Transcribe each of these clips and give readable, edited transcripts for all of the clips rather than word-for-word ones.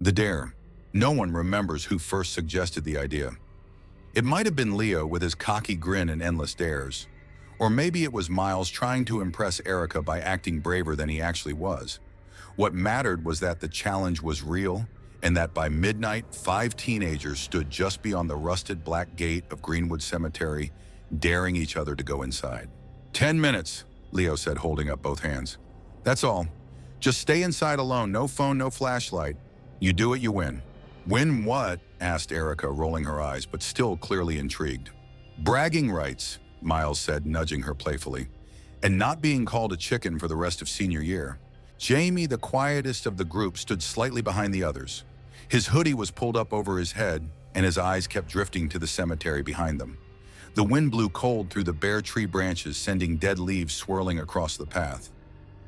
The dare. No one remembers who first suggested the idea. It might have been Leo with his cocky grin and endless dares. Or maybe it was Miles trying to impress Erica by acting braver than he actually was. What mattered was that the challenge was real, and that by midnight, 5 teenagers stood just beyond the rusted black gate of Greenwood Cemetery, daring each other to go inside. 10 minutes, Leo said, holding up both hands. That's all. Just stay inside alone, no phone, no flashlight. You do it, you win. Win what? Asked Erica, rolling her eyes, but still clearly intrigued. Bragging rights, Miles said, nudging her playfully, and not being called a chicken for the rest of senior year. Jamie, the quietest of the group, stood slightly behind the others. His hoodie was pulled up over his head, and his eyes kept drifting to the cemetery behind them. The wind blew cold through the bare tree branches, sending dead leaves swirling across the path.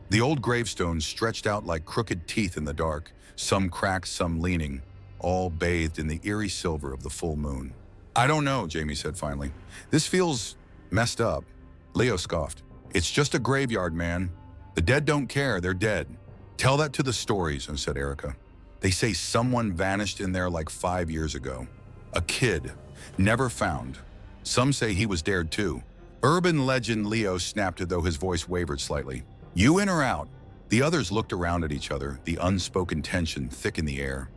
The old gravestones stretched out like crooked teeth in the dark, some cracked, some leaning, all bathed in the eerie silver of the full moon. I don't know, Jamie said finally. This feels messed up. Leo scoffed. It's just a graveyard, man. The dead don't care, they're dead. Tell that to the stories, said Erica. They say someone vanished in there like 5 years ago. A kid, never found. Some say he was dared too. Urban legend, Leo snapped, though his voice wavered slightly. You in or out? The others looked around at each other, the unspoken tension thick in the air.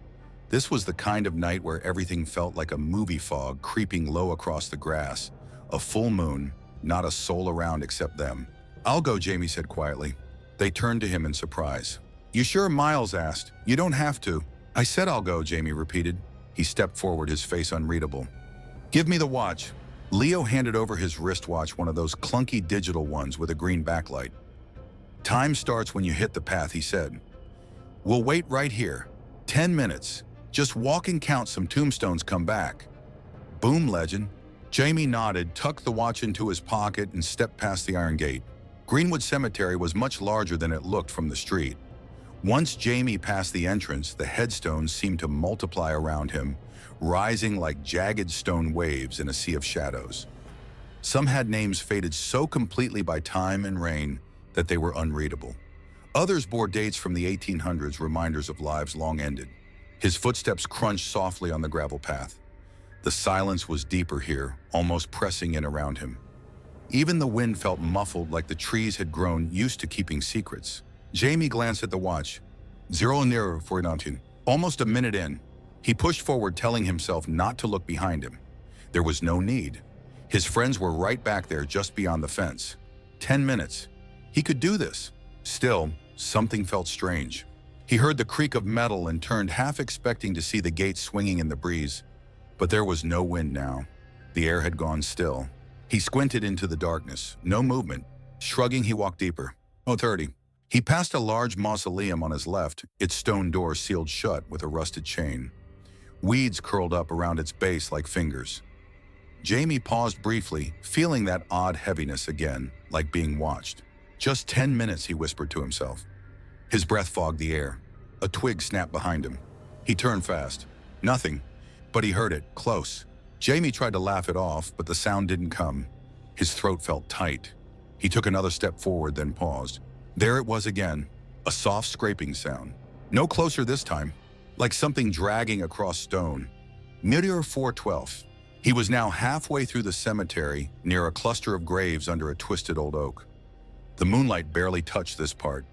This was the kind of night where everything felt like a movie fog creeping low across the grass. A full moon, not a soul around except them. I'll go, Jamie said quietly. They turned to him in surprise. You sure? Miles asked. You don't have to. I said I'll go, Jamie repeated. He stepped forward, his face unreadable. Give me the watch. Leo handed over his wristwatch, one of those clunky digital ones with a green backlight. Time starts when you hit the path, he said. We'll wait right here. 10 minutes. Just walk and count some tombstones come back. Boom, legend. Jamie nodded, tucked the watch into his pocket, and stepped past the iron gate. Greenwood Cemetery was much larger than it looked from the street. Once Jamie passed the entrance, the headstones seemed to multiply around him, rising like jagged stone waves in a sea of shadows. Some had names faded so completely by time and rain that they were unreadable. Others bore dates from the 1800s, reminders of lives long ended. His footsteps crunched softly on the gravel path. The silence was deeper here, almost pressing in around him. Even the wind felt muffled, like the trees had grown used to keeping secrets. Jamie glanced at the watch. 0:49. Almost a minute in. He pushed forward, telling himself not to look behind him. There was no need. His friends were right back there, just beyond the fence. 10 minutes. He could do this. Still, something felt strange. He heard the creak of metal and turned, half expecting to see the gate swinging in the breeze. But there was no wind now. The air had gone still. He squinted into the darkness. No movement. Shrugging, he walked deeper. 0:30. He passed a large mausoleum on his left, its stone door sealed shut with a rusted chain. Weeds curled up around its base like fingers. Jamie paused briefly, feeling that odd heaviness again, like being watched. Just 10 minutes, he whispered to himself. His breath fogged the air. A twig snapped behind him. He turned fast. Nothing, but he heard it, close. Jamie tried to laugh it off, but the sound didn't come. His throat felt tight. He took another step forward, then paused. There it was again, a soft scraping sound. No closer this time, like something dragging across stone. Meteor 412. He was now halfway through the cemetery, near a cluster of graves under a twisted old oak. The moonlight barely touched this part.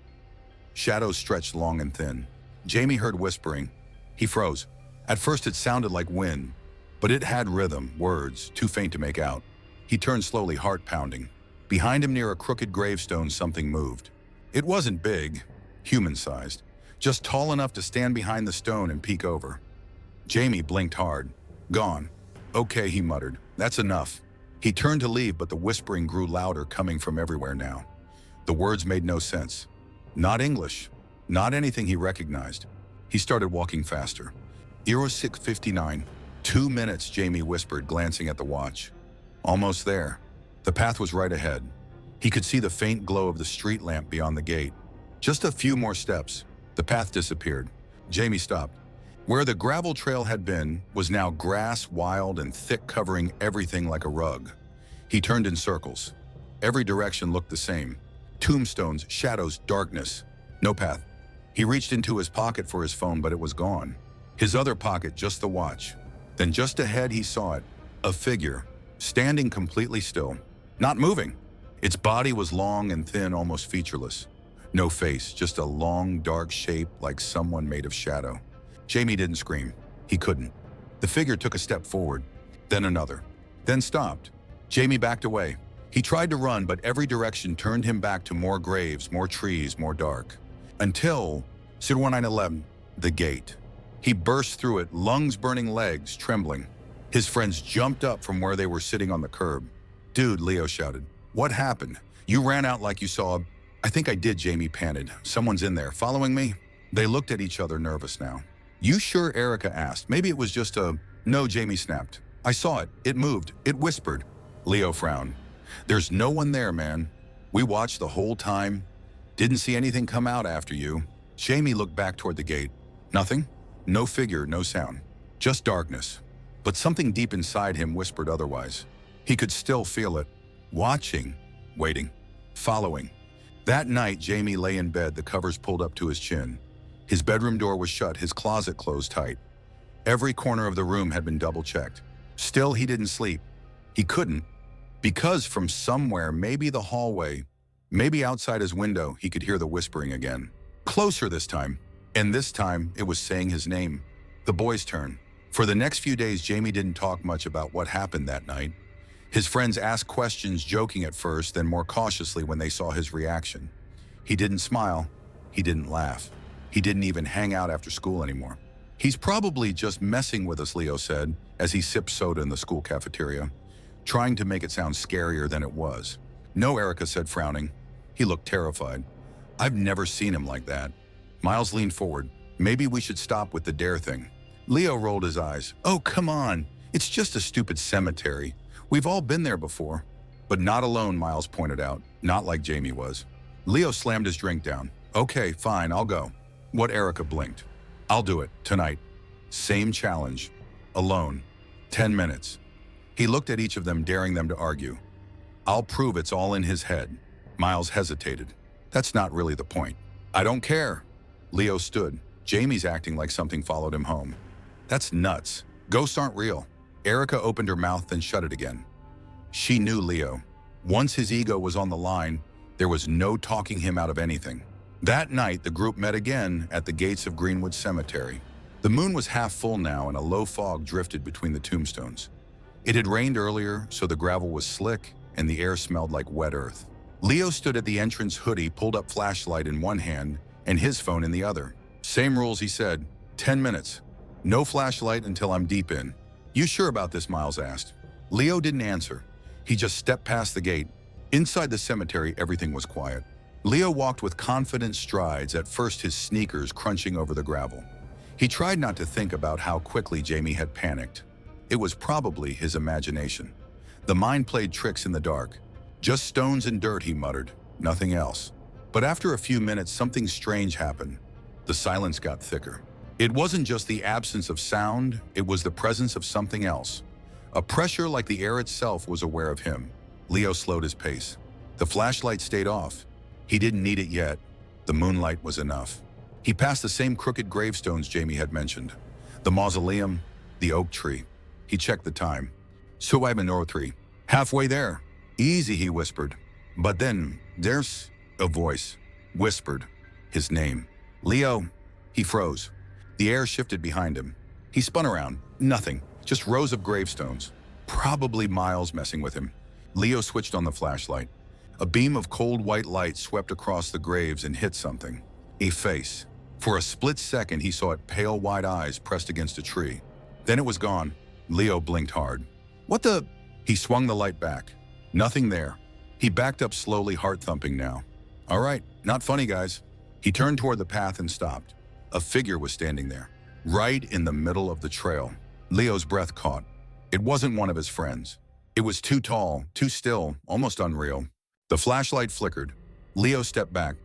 Shadows stretched long and thin. Jamie heard whispering. He froze. At first it sounded like wind, but it had rhythm, words, too faint to make out. He turned slowly, heart pounding. Behind him, near a crooked gravestone, something moved. It wasn't big, human-sized, just tall enough to stand behind the stone and peek over. Jamie blinked hard. Gone. Okay, he muttered. That's enough. He turned to leave, but the whispering grew louder, coming from everywhere now. The words made no sense. Not English. Not anything he recognized. He started walking faster. 6:59. 2 minutes, Jamie whispered, glancing at the watch. Almost there. The path was right ahead. He could see the faint glow of the street lamp beyond the gate. Just a few more steps. The path disappeared. Jamie stopped. Where the gravel trail had been was now grass, wild and thick, covering everything like a rug. He turned in circles. Every direction looked the same. Tombstones, shadows, darkness. No path. He reached into his pocket for his phone, but it was gone. His other pocket just the watch. Then just ahead he saw it, a figure, standing completely still, not moving. Its body was long and thin, almost featureless. No face, just a long, dark shape like someone made of shadow. Jamie didn't scream. He couldn't. The figure took a step forward, then another, then stopped. Jamie backed away. He tried to run, but every direction turned him back to more graves, more trees, more dark. Until 1911, the gate. He burst through it, lungs burning, legs trembling. His friends jumped up from where they were sitting on the curb. "Dude," Leo shouted. "What happened? You ran out like you saw." "I think I did," Jamie panted. "Someone's in there, following me." They looked at each other, nervous now. "You sure?" Erica asked. "Maybe it was just a..." "No," Jamie snapped. "I saw it. It moved. It whispered." Leo frowned. "There's no one there, man. We watched the whole time. Didn't see anything come out after you." Jamie looked back toward the gate. Nothing. No figure, no sound. Just darkness. But something deep inside him whispered otherwise. He could still feel it. Watching. Waiting. Following. That night, Jamie lay in bed, the covers pulled up to his chin. His bedroom door was shut, his closet closed tight. Every corner of the room had been double-checked. Still, he didn't sleep. He couldn't, because from somewhere, maybe the hallway, maybe outside his window, he could hear the whispering again. Closer this time. And this time, it was saying his name. The boy's turn. For the next few days, Jamie didn't talk much about what happened that night. His friends asked questions, joking at first, then more cautiously when they saw his reaction. He didn't smile. He didn't laugh. He didn't even hang out after school anymore. "He's probably just messing with us," Leo said, as he sipped soda in the school cafeteria, trying to make it sound scarier than it was. "No," Erica said, frowning. He looked terrified. "I've never seen him like that." Miles leaned forward. "Maybe we should stop with the dare thing." Leo rolled his eyes. "Oh, come on. It's just a stupid cemetery. We've all been there before." "But not alone," Miles pointed out. "Not like Jamie was." Leo slammed his drink down. "Okay, fine, I'll go." What? Erica blinked. "I'll do it, tonight. Same challenge. Alone. 10 minutes. He looked at each of them, daring them to argue. "I'll prove it's all in his head." Miles hesitated. "That's not really the point." "I don't care." Leo stood. "Jamie's acting like something followed him home." "That's nuts. Ghosts aren't real." Erica opened her mouth, then shut it again. She knew Leo. Once his ego was on the line, there was no talking him out of anything. That night, the group met again at the gates of Greenwood Cemetery. The moon was half full now, and a low fog drifted between the tombstones. It had rained earlier, so the gravel was slick, and the air smelled like wet earth. Leo stood at the entrance, hoodie pulled up, flashlight in one hand, and his phone in the other. "Same rules," he said. 10 minutes. No flashlight until I'm deep in." "You sure about this?" Miles asked. Leo didn't answer. He just stepped past the gate. Inside the cemetery, everything was quiet. Leo walked with confident strides, at first his sneakers crunching over the gravel. He tried not to think about how quickly Jamie had panicked. It was probably his imagination. The mind played tricks in the dark. "Just stones and dirt," he muttered. "Nothing else." But after a few minutes, something strange happened. The silence got thicker. It wasn't just the absence of sound, it was the presence of something else. A pressure like the air itself was aware of him. Leo slowed his pace. The flashlight stayed off. He didn't need it yet. The moonlight was enough. He passed the same crooked gravestones Jamie had mentioned. The mausoleum, the oak tree. He checked the time. "3. Halfway there." "Easy," he whispered. But then, there's a voice. Whispered. His name. "Leo." He froze. The air shifted behind him. He spun around. Nothing. Just rows of gravestones. Probably Miles messing with him. Leo switched on the flashlight. A beam of cold white light swept across the graves and hit something. A face. For a split second, he saw it, pale white eyes pressed against a tree. Then it was gone. Leo blinked hard. "What the?" He swung the light back. Nothing there. He backed up slowly, heart thumping now. "All right, not funny, guys." He turned toward the path and stopped. A figure was standing there, right in the middle of the trail. Leo's breath caught. It wasn't one of his friends. It was too tall, too still, almost unreal. The flashlight flickered. Leo stepped back.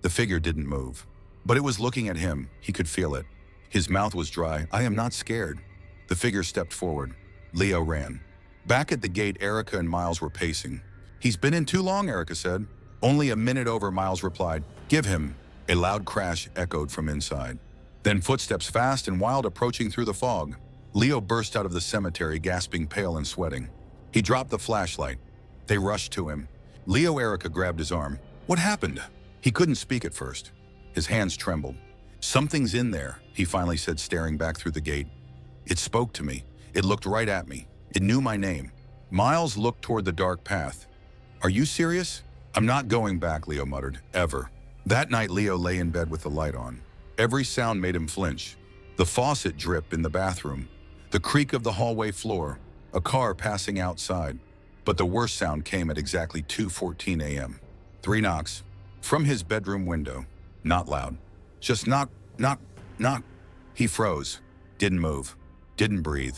The figure didn't move. But it was looking at him. He could feel it. His mouth was dry. "I am not scared." The figure stepped forward. Leo ran. Back at the gate, Erica and Miles were pacing. "He's been in too long," Erica said. "Only a minute over," Miles replied. "Give him." A loud crash echoed from inside. Then footsteps fast and wild approaching through the fog. Leo burst out of the cemetery, gasping, pale and sweating. He dropped the flashlight. They rushed to him. Erica grabbed his arm. What happened? He couldn't speak at first. His hands trembled. Something's in there, he finally said, staring back through the gate. It spoke to me. It looked right at me. It knew my name. Miles looked toward the dark path. Are you serious? I'm not going back, Leo muttered. Ever. That night, Leo lay in bed with the light on. Every sound made him flinch. The faucet drip in the bathroom, the creak of the hallway floor, a car passing outside. But the worst sound came at exactly 2:14 a.m. 3 knocks. From his bedroom window. Not loud. Just knock, knock, knock. He froze. Didn't move. Didn't breathe.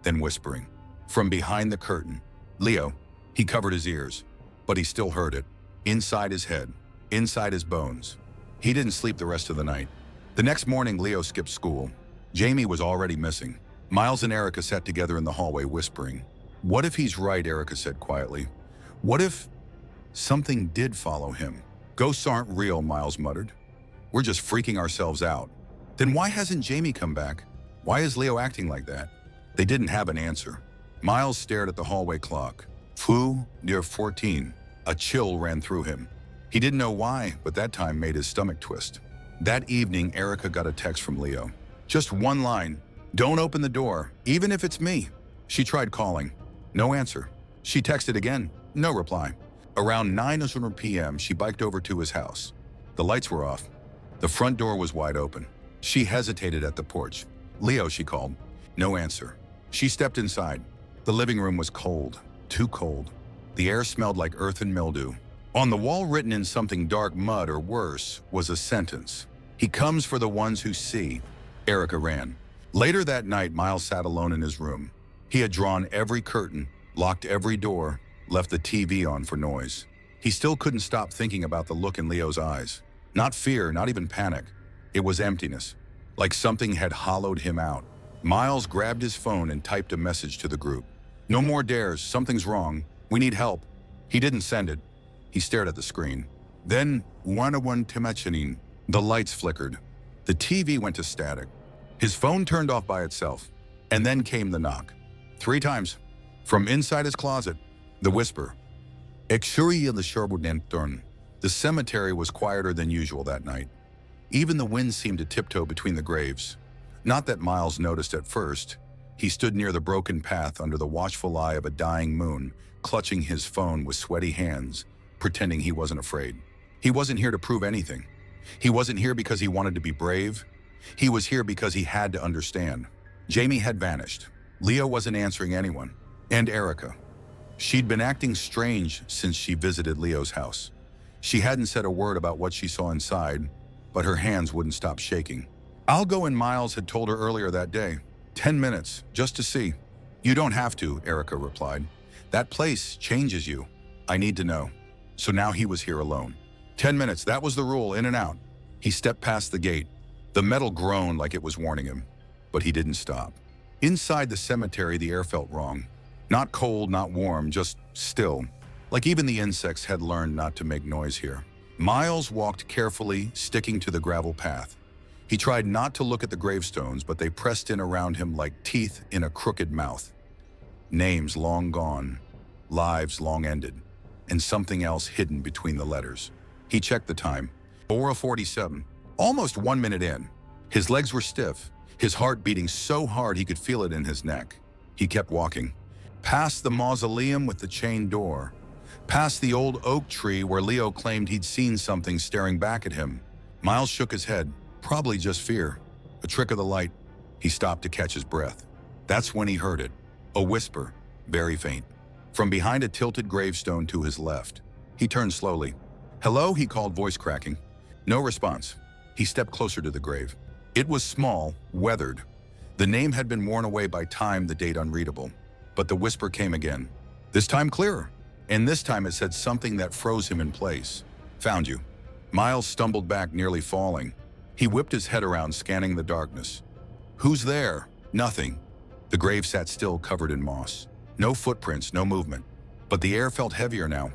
Then whispering. From behind the curtain. Leo. He covered his ears. But he still heard it. Inside his head. Inside his bones. He didn't sleep the rest of the night. The next morning, Leo skipped school. Jamie was already missing. Miles and Erica sat together in the hallway, whispering. What if he's right, Erica said quietly. What if something did follow him? Ghosts aren't real, Miles muttered. We're just freaking ourselves out. Then why hasn't Jamie come back? Why is Leo acting like that? They didn't have an answer. Miles stared at the hallway clock. 2:14. A chill ran through him. He didn't know why, but that time made his stomach twist. That evening, Erica got a text from Leo. Just one line. Don't open the door, even if it's me. She tried calling. No answer. She texted again. No reply. Around 9:00 p.m., she biked over to his house. The lights were off. The front door was wide open. She hesitated at the porch. Leo, she called. No answer. She stepped inside. The living room was cold. Too cold. The air smelled like earth and mildew. On the wall, written in something dark mud or worse, was a sentence. He comes for the ones who see. Erica ran. Later that night, Miles sat alone in his room. He had drawn every curtain, locked every door, left the TV on for noise. He still couldn't stop thinking about the look in Leo's eyes. Not fear, not even panic. It was emptiness, like something had hollowed him out. Miles grabbed his phone and typed a message to the group. No more dares, something's wrong. We need help. He didn't send it. He stared at the screen. Then, one timachinin. The lights flickered. The TV went to static. His phone turned off by itself. And then came the knock. 3 times. From inside his closet, the whisper. The cemetery was quieter than usual that night. Even the wind seemed to tiptoe between the graves. Not that Miles noticed at first. He stood near the broken path under the watchful eye of a dying moon, clutching his phone with sweaty hands, pretending he wasn't afraid. He wasn't here to prove anything. He wasn't here because he wanted to be brave. He was here because he had to understand. Jamie had vanished. Leo wasn't answering anyone. And Erica. She'd been acting strange since she visited Leo's house. She hadn't said a word about what she saw inside, but her hands wouldn't stop shaking. I'll go in, Miles had told her earlier that day. 10 minutes, just to see. You don't have to, Erica replied. That place changes you. I need to know. So now he was here alone. 10 minutes, that was the rule, in and out. He stepped past the gate. The metal groaned like it was warning him, but he didn't stop. Inside the cemetery, the air felt wrong. Not cold, not warm, just still. Like even the insects had learned not to make noise here. Miles walked carefully, sticking to the gravel path. He tried not to look at the gravestones, but they pressed in around him like teeth in a crooked mouth. Names long gone, lives long ended, and something else hidden between the letters. He checked the time. 4:47, almost 1 minute in. His legs were stiff, his heart beating so hard he could feel it in his neck. He kept walking. Past the mausoleum with the chain door. Past the old oak tree where Leo claimed he'd seen something staring back at him. Miles shook his head. Probably just fear. A trick of the light. He stopped to catch his breath. That's when he heard it. A whisper, very faint. From behind a tilted gravestone to his left. He turned slowly. Hello, he called, voice cracking. No response. He stepped closer to the grave. It was small, weathered. The name had been worn away by time, the date unreadable. But the whisper came again. This time clearer. And this time it said something that froze him in place. Found you. Miles stumbled back, nearly falling. He whipped his head around, scanning the darkness. Who's there? Nothing. The grave sat still, covered in moss. No footprints, no movement. But the air felt heavier now.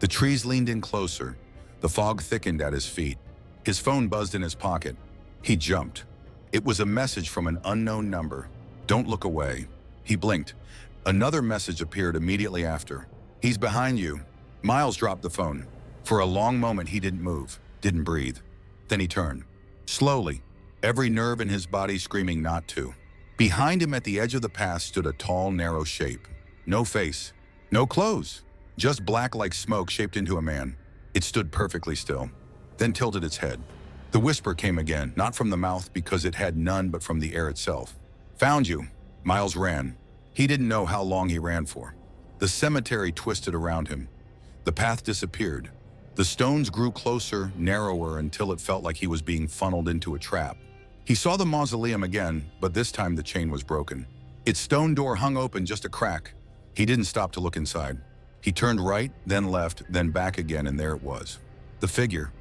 The trees leaned in closer. The fog thickened at his feet. His phone buzzed in his pocket. He jumped. It was a message from an unknown number. Don't look away. He blinked. Another message appeared immediately after. He's behind you. Miles dropped the phone. For a long moment he didn't move, didn't breathe. Then he turned. Slowly, every nerve in his body screaming not to. Behind him at the edge of the path stood a tall, narrow shape. No face, no clothes, just black like smoke shaped into a man. It stood perfectly still, then tilted its head. The whisper came again, not from the mouth because it had none but from the air itself. Found you. Miles ran. He didn't know how long he ran for. The cemetery twisted around him. The path disappeared. The stones grew closer, narrower, until it felt like he was being funneled into a trap. He saw the mausoleum again, but this time the chain was broken. Its stone door hung open just a crack. He didn't stop to look inside. He turned right, then left, then back again, and there it was. The figure,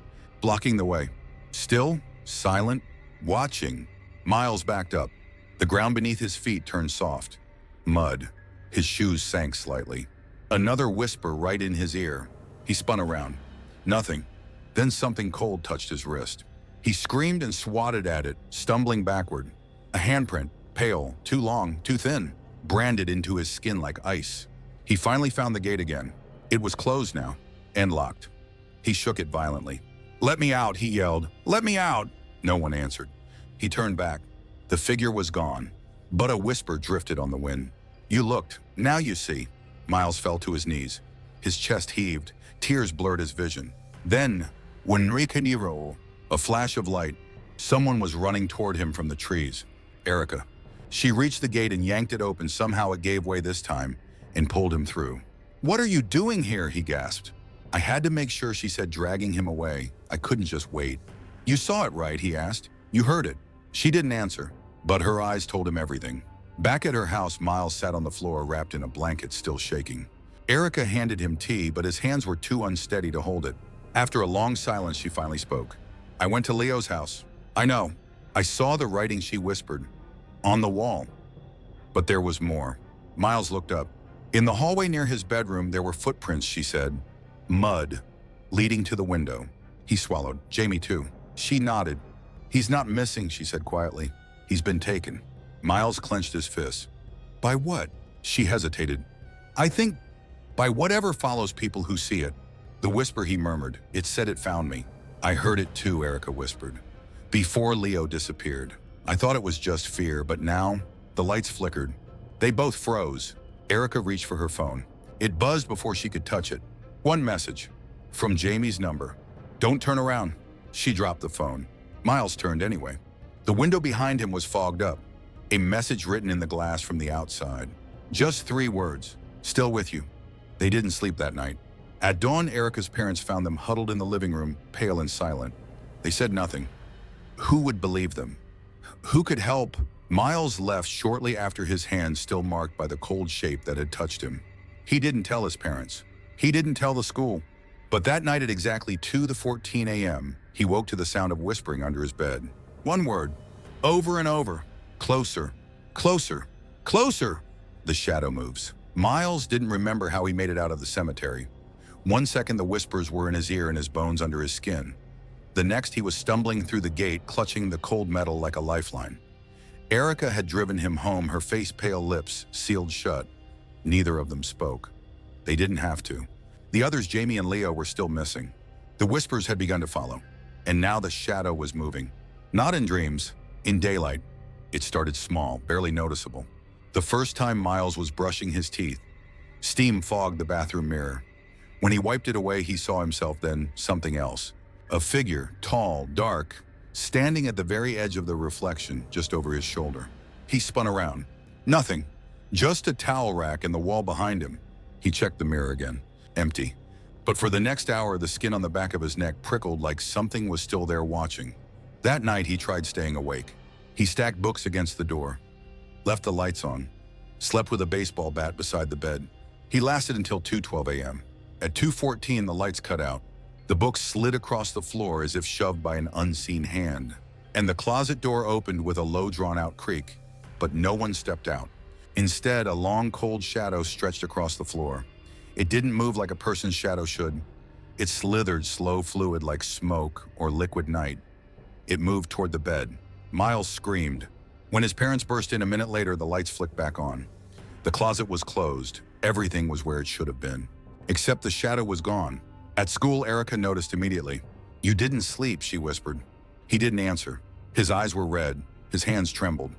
blocking the way. Still, silent, watching. Miles backed up. The ground beneath his feet turned soft. Mud. His shoes sank slightly. Another whisper right in his ear. He spun around. Nothing. Then something cold touched his wrist. He screamed and swatted at it, stumbling backward. A handprint, pale, too long, too thin, branded into his skin like ice. He finally found the gate again. It was closed now, and locked. He shook it violently. "Let me out," he yelled. "Let me out!" No one answered. He turned back. The figure was gone, but a whisper drifted on the wind. "You looked. Now you see." Miles fell to his knees. His chest heaved. Tears blurred his vision. Then, when Ricaniro, a flash of light, someone was running toward him from the trees. Erica. She reached the gate and yanked it open. Somehow it gave way this time and pulled him through. "What are you doing here?" he gasped. "I had to make sure," she said, dragging him away. "I couldn't just wait." "You saw it, right?" he asked. "You heard it." She didn't answer, but her eyes told him everything. Back at her house, Miles sat on the floor, wrapped in a blanket, still shaking. Erica handed him tea, but his hands were too unsteady to hold it. After a long silence, she finally spoke. "I went to Leo's house." "I know. I saw the writing," she whispered. "On the wall." But there was more. Miles looked up. In the hallway near his bedroom, there were footprints, she said. Mud, leading to the window. He swallowed. "Jamie, too." She nodded. "He's not missing," she said quietly. "He's been taken." Miles clenched his fists. "By what?" She hesitated. "I think by whatever follows people who see it." The whisper, he murmured. "It said it found me." "I heard it too," Erica whispered. "Before Leo disappeared. I thought it was just fear, but now..." The lights flickered. They both froze. Erica reached for her phone. It buzzed before she could touch it. One message. From Jamie's number. "Don't turn around." She dropped the phone. Miles turned anyway. The window behind him was fogged up. A message written in the glass from the outside. Just 3 words. "Still with you." They didn't sleep that night. At dawn, Erica's parents found them huddled in the living room, pale and silent. They said nothing. Who would believe them? Who could help? Miles left shortly after, his hand still marked by the cold shape that had touched him. He didn't tell his parents. He didn't tell the school. But that night at exactly 2:14 a.m., he woke to the sound of whispering under his bed. One word, over and over. "Closer, closer, closer." The shadow moves. Miles didn't remember how he made it out of the cemetery. One second the whispers were in his ear and his bones under his skin. The next he was stumbling through the gate, clutching the cold metal like a lifeline. Erica had driven him home, her face pale, lips sealed shut. Neither of them spoke. They didn't have to. The others, Jamie and Leo, were still missing. The whispers had begun to follow, and now the shadow was moving. Not in dreams, in daylight. It started small, barely noticeable. The first time Miles was brushing his teeth, steam fogged the bathroom mirror. When he wiped it away, he saw himself, then something else. A figure, tall, dark, standing at the very edge of the reflection, just over his shoulder. He spun around. Nothing. Just a towel rack and the wall behind him. He checked the mirror again. Empty. But for the next hour, the skin on the back of his neck prickled like something was still there watching. That night, he tried staying awake. He stacked books against the door, left the lights on, slept with a baseball bat beside the bed. He lasted until 2:12 a.m. At 2:14, the lights cut out. The books slid across the floor as if shoved by an unseen hand, and the closet door opened with a low, drawn-out creak, but no one stepped out. Instead, a long, cold shadow stretched across the floor. It didn't move like a person's shadow should. It slithered, slow fluid like smoke or liquid night. It moved toward the bed. Miles screamed. When his parents burst in a minute later, the lights flicked back on. The closet was closed. Everything was where it should have been. Except the shadow was gone. At school, Erica noticed immediately. "You didn't sleep," she whispered. He didn't answer. His eyes were red. His hands trembled.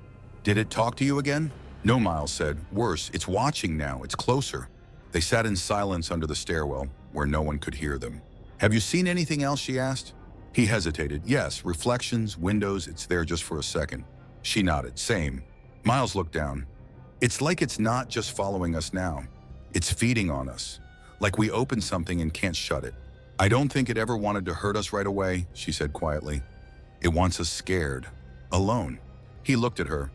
"Did it talk to you again?" "No," Miles said. "Worse, it's watching now. It's closer." They sat in silence under the stairwell, where no one could hear them. "Have you seen anything else?" she asked. He hesitated. "Yes, reflections, windows, it's there just for a second." She nodded. "Same." Miles looked down. "It's like it's not just following us now. It's feeding on us. Like we opened something and can't shut it." "I don't think it ever wanted to hurt us right away," she said quietly. "It wants us scared, alone." He looked at her.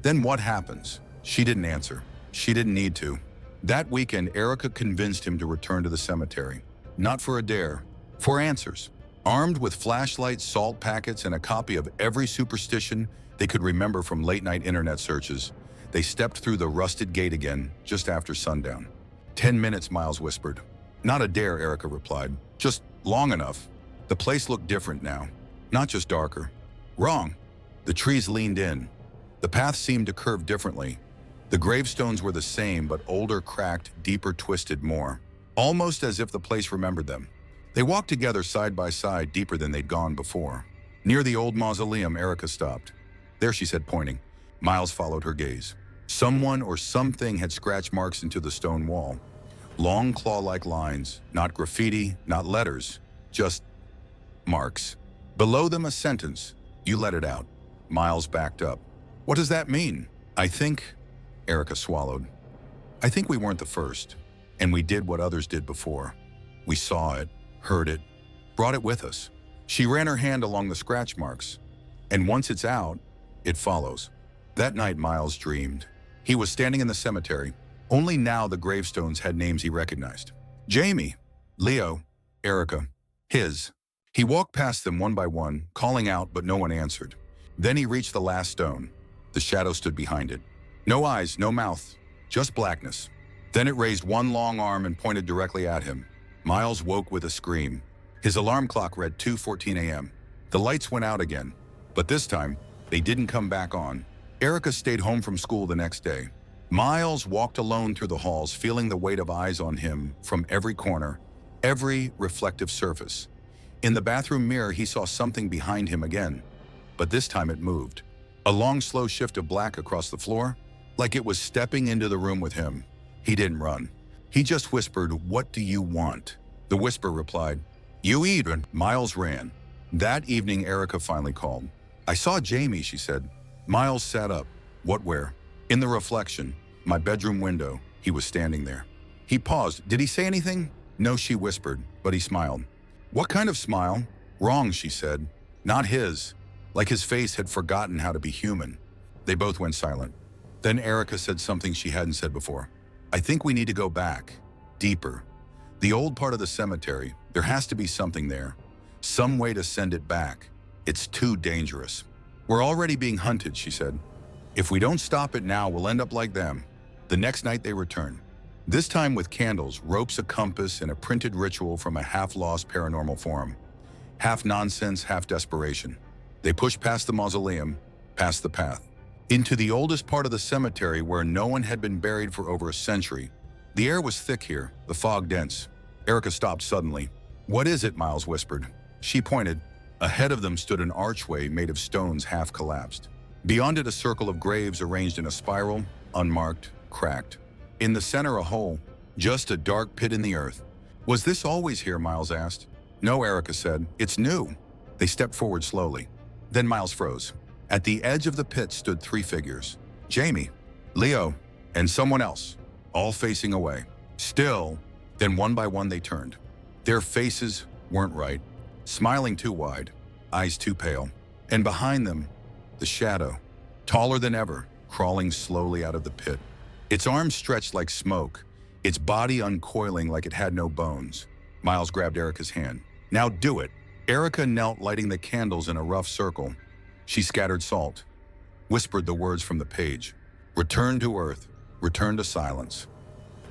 "Then what happens?" She didn't answer. She didn't need to. That weekend, Erica convinced him to return to the cemetery. Not for a dare, for answers. Armed with flashlights, salt packets, and a copy of every superstition they could remember from late-night internet searches, they stepped through the rusted gate again just after sundown. 10 minutes, Miles whispered. "Not a dare," Erica replied. "Just long enough." The place looked different now, not just darker. Wrong. The trees leaned in. The path seemed to curve differently. The gravestones were the same, but older, cracked, deeper, twisted more. Almost as if the place remembered them. They walked together side by side, deeper than they'd gone before. Near the old mausoleum, Erica stopped. "There," she said, pointing. Miles followed her gaze. Someone or something had scratched marks into the stone wall. Long claw-like lines, not graffiti, not letters, just marks. Below them a sentence, "You let it out." Miles backed up. "What does that mean?" "I think," Erica swallowed. "I think we weren't the first, and we did what others did before. We saw it, heard it, brought it with us." She ran her hand along the scratch marks. "And once it's out, it follows." That night, Miles dreamed. He was standing in the cemetery. Only now the gravestones had names he recognized. Jamie, Leo, Erica, his. He walked past them one by one, calling out, but no one answered. Then he reached the last stone. The shadow stood behind it. No eyes, no mouth, just blackness. Then it raised one long arm and pointed directly at him. Miles woke with a scream. His alarm clock read 2:14 a.m. The lights went out again, but this time, they didn't come back on. Erica stayed home from school the next day. Miles walked alone through the halls, feeling the weight of eyes on him from every corner, every reflective surface. In the bathroom mirror, he saw something behind him again, but this time it moved. A long, slow shift of black across the floor, like it was stepping into the room with him. He didn't run. He just whispered, "What do you want?" The whisper replied, "You eat." Miles ran. That evening, Erica finally called. "I saw Jamie," she said. Miles sat up. "What, where?" "In the reflection. My bedroom window." He was standing there. He paused. "Did he say anything?" "No," she whispered, but he smiled. "What kind of smile?" "Wrong," she said. "Not his." Like his face had forgotten how to be human. They both went silent. Then Erica said something she hadn't said before. "I think we need to go back. Deeper. The old part of the cemetery. There has to be something there. Some way to send it back. It's too dangerous." "We're already being hunted," she said. "If we don't stop it now, we'll end up like them." The next night they returned. This time with candles, ropes, a compass, and a printed ritual from a half-lost paranormal forum. Half nonsense, half desperation. They pushed past the mausoleum, past the path, into the oldest part of the cemetery where no one had been buried for over a century. The air was thick here, the fog dense. Erica stopped suddenly. "What is it?" Miles whispered. She pointed. Ahead of them stood an archway made of stones half collapsed. Beyond it, a circle of graves arranged in a spiral, unmarked, cracked. In the center, a hole, just a dark pit in the earth. "Was this always here?" Miles asked. "No," Erica said. "It's new." They stepped forward slowly. Then Miles froze. At the edge of the pit stood three figures. Jamie, Leo, and someone else, all facing away. Still, then one by one they turned. Their faces weren't right, smiling too wide, eyes too pale. And behind them, the shadow, taller than ever, crawling slowly out of the pit. Its arms stretched like smoke, its body uncoiling like it had no bones. Miles grabbed Erica's hand. "Now do it." Erica knelt, lighting the candles in a rough circle. She scattered salt, whispered the words from the page. "Return to earth, return to silence.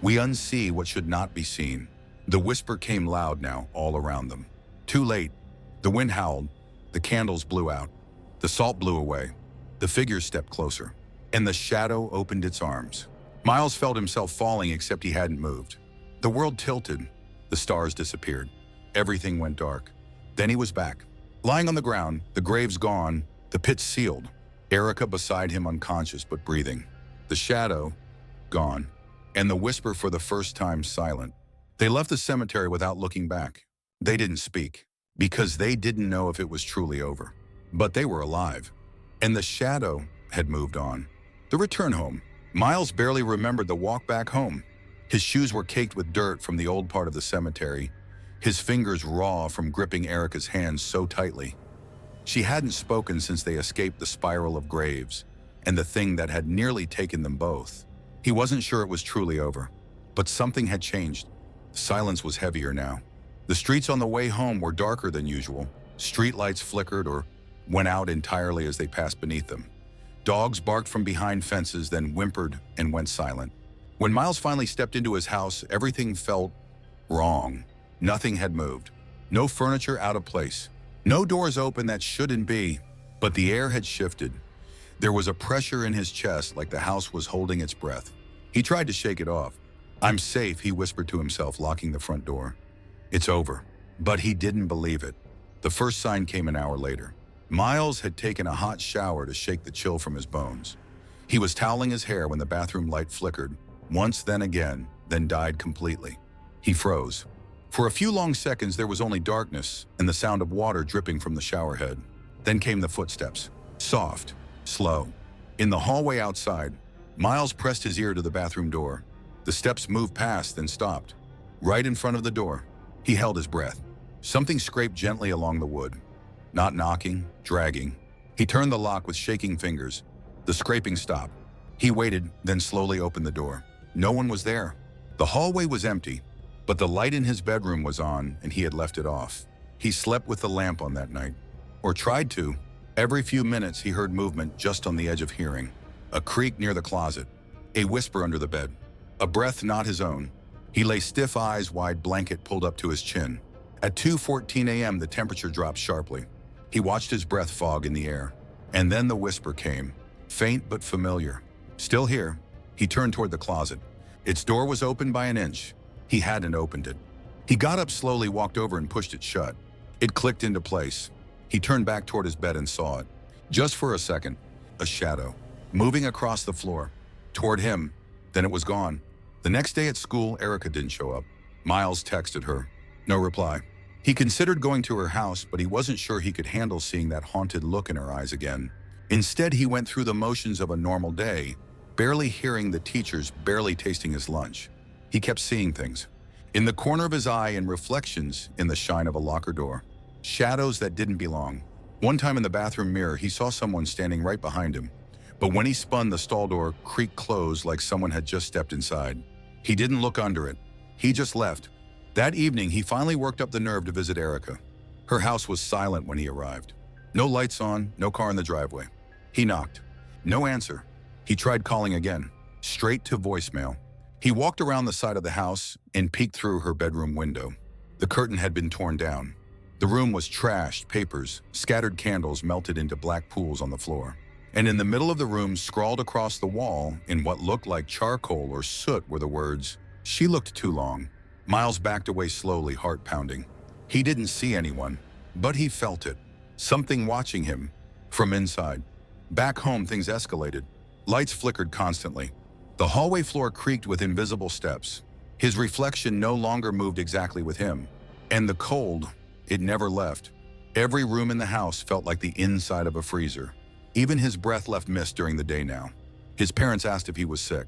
We unsee what should not be seen." The whisper came loud now, all around them. Too late. The wind howled. The candles blew out. The salt blew away. The figure stepped closer, and the shadow opened its arms. Miles felt himself falling, except he hadn't moved. The world tilted. The stars disappeared. Everything went dark. Then he was back. Lying on the ground, the graves gone, the pit sealed. Erica beside him, unconscious but breathing. The shadow, gone. And the whisper for the first time silent. They left the cemetery without looking back. They didn't speak, because they didn't know if it was truly over. But they were alive. And the shadow had moved on. The return home. Miles barely remembered the walk back home. His shoes were caked with dirt from the old part of the cemetery, his fingers raw from gripping Erica's hands so tightly. She hadn't spoken since they escaped the spiral of graves, and the thing that had nearly taken them both. He wasn't sure it was truly over, but something had changed. The silence was heavier now. The streets on the way home were darker than usual. Streetlights flickered or went out entirely as they passed beneath them. Dogs barked from behind fences, then whimpered and went silent. When Miles finally stepped into his house, everything felt wrong. Nothing had moved. No furniture out of place. No doors open that shouldn't be. But the air had shifted. There was a pressure in his chest, like the house was holding its breath. He tried to shake it off. "I'm safe," he whispered to himself, locking the front door. "It's over." But he didn't believe it. The first sign came an hour later. Miles had taken a hot shower to shake the chill from his bones. He was toweling his hair when the bathroom light flickered, once, then again, then died completely. He froze. For a few long seconds, there was only darkness and the sound of water dripping from the shower head. Then came the footsteps. Soft, slow. In the hallway outside, Miles pressed his ear to the bathroom door. The steps moved past, then stopped. Right in front of the door, he held his breath. Something scraped gently along the wood. Not knocking, dragging. He turned the lock with shaking fingers. The scraping stopped. He waited, then slowly opened the door. No one was there. The hallway was empty, but the light in his bedroom was on, and he had left it off. He slept with the lamp on that night, or tried to. Every few minutes, he heard movement just on the edge of hearing. A creak near the closet, a whisper under the bed, a breath not his own. He lay stiff, eyes wide, blanket pulled up to his chin. At 2:14 a.m., the temperature dropped sharply. He watched his breath fog in the air, and then the whisper came, faint but familiar. Still here. He turned toward the closet. Its door was open by an inch. He hadn't opened it. He got up slowly, walked over and pushed it shut. It clicked into place. He turned back toward his bed and saw it. Just for a second, a shadow, moving across the floor, toward him. Then it was gone. The next day at school, Erica didn't show up. Miles texted her. No reply. He considered going to her house, but he wasn't sure he could handle seeing that haunted look in her eyes again. Instead, he went through the motions of a normal day, barely hearing the teachers, barely tasting his lunch. He kept seeing things. In the corner of his eye and reflections in the shine of a locker door. Shadows that didn't belong. One time in the bathroom mirror, he saw someone standing right behind him. But when he spun, the stall door creaked closed like someone had just stepped inside. He didn't look under it. He just left. That evening, he finally worked up the nerve to visit Erica. Her house was silent when he arrived. No lights on, no car in the driveway. He knocked. No answer. He tried calling again, straight to voicemail. He walked around the side of the house and peeked through her bedroom window. The curtain had been torn down. The room was trashed, papers, scattered candles melted into black pools on the floor. And in the middle of the room, scrawled across the wall in what looked like charcoal or soot, were the words, "She looked too long." Miles backed away slowly, heart pounding. He didn't see anyone, but he felt it. Something watching him from inside. Back home, things escalated. Lights flickered constantly. The hallway floor creaked with invisible steps. His reflection no longer moved exactly with him. And the cold, it never left. Every room in the house felt like the inside of a freezer. Even his breath left mist during the day now. His parents asked if he was sick.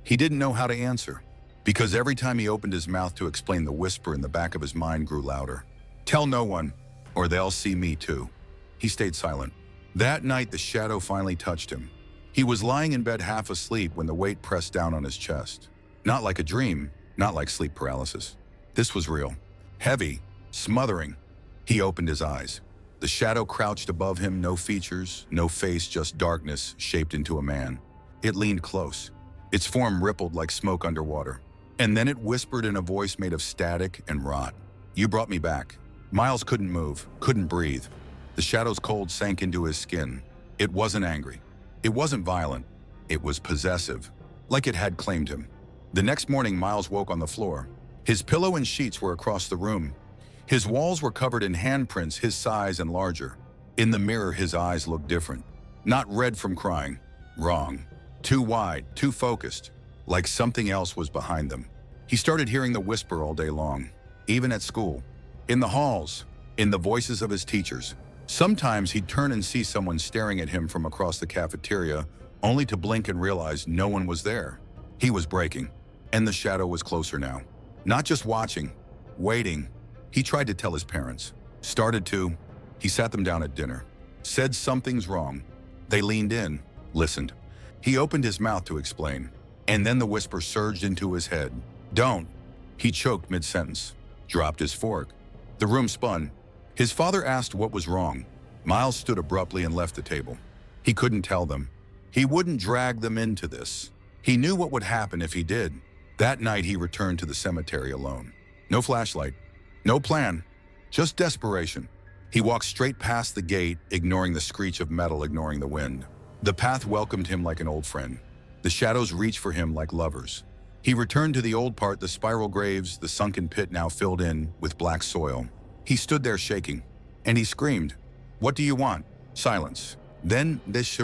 He didn't know how to answer, because every time he opened his mouth to explain, the whisper in the back of his mind grew louder. "Tell no one, or they'll see me too." He stayed silent. That night, the shadow finally touched him. He was lying in bed half asleep when the weight pressed down on his chest. Not like a dream, not like sleep paralysis. This was real. Heavy, smothering. He opened his eyes. The shadow crouched above him, no features, no face, just darkness shaped into a man. It leaned close. Its form rippled like smoke underwater. And then it whispered in a voice made of static and rot. "You brought me back." Miles couldn't move, couldn't breathe. The shadow's cold sank into his skin. It wasn't angry. It wasn't violent. It was possessive, like it had claimed him. The next morning, Miles woke on the floor. His pillow and sheets were across the room. His walls were covered in handprints his size and larger. In the mirror, his eyes looked different. Not red from crying. Wrong. Too wide, too focused, like something else was behind them. He started hearing the whisper all day long, even at school, in the halls, in the voices of his teachers. Sometimes he'd turn and see someone staring at him from across the cafeteria, only to blink and realize no one was there. He was breaking, and the shadow was closer now. Not just watching, waiting. He tried to tell his parents. Started to. He sat them down at dinner. Said something's wrong. They leaned in, listened. He opened his mouth to explain, and then the whisper surged into his head. Don't. He choked mid-sentence, dropped his fork. The room spun. His father asked what was wrong. Miles stood abruptly and left the table. He couldn't tell them. He wouldn't drag them into this. He knew what would happen if he did. That night he returned to the cemetery alone. No flashlight, no plan, just desperation. He walked straight past the gate, ignoring the screech of metal, ignoring the wind. The path welcomed him like an old friend. The shadows reached for him like lovers. He returned to the old part, the spiral graves, the sunken pit now filled in with black soil. He stood there shaking, and he screamed, "What do you want?" Silence. Then this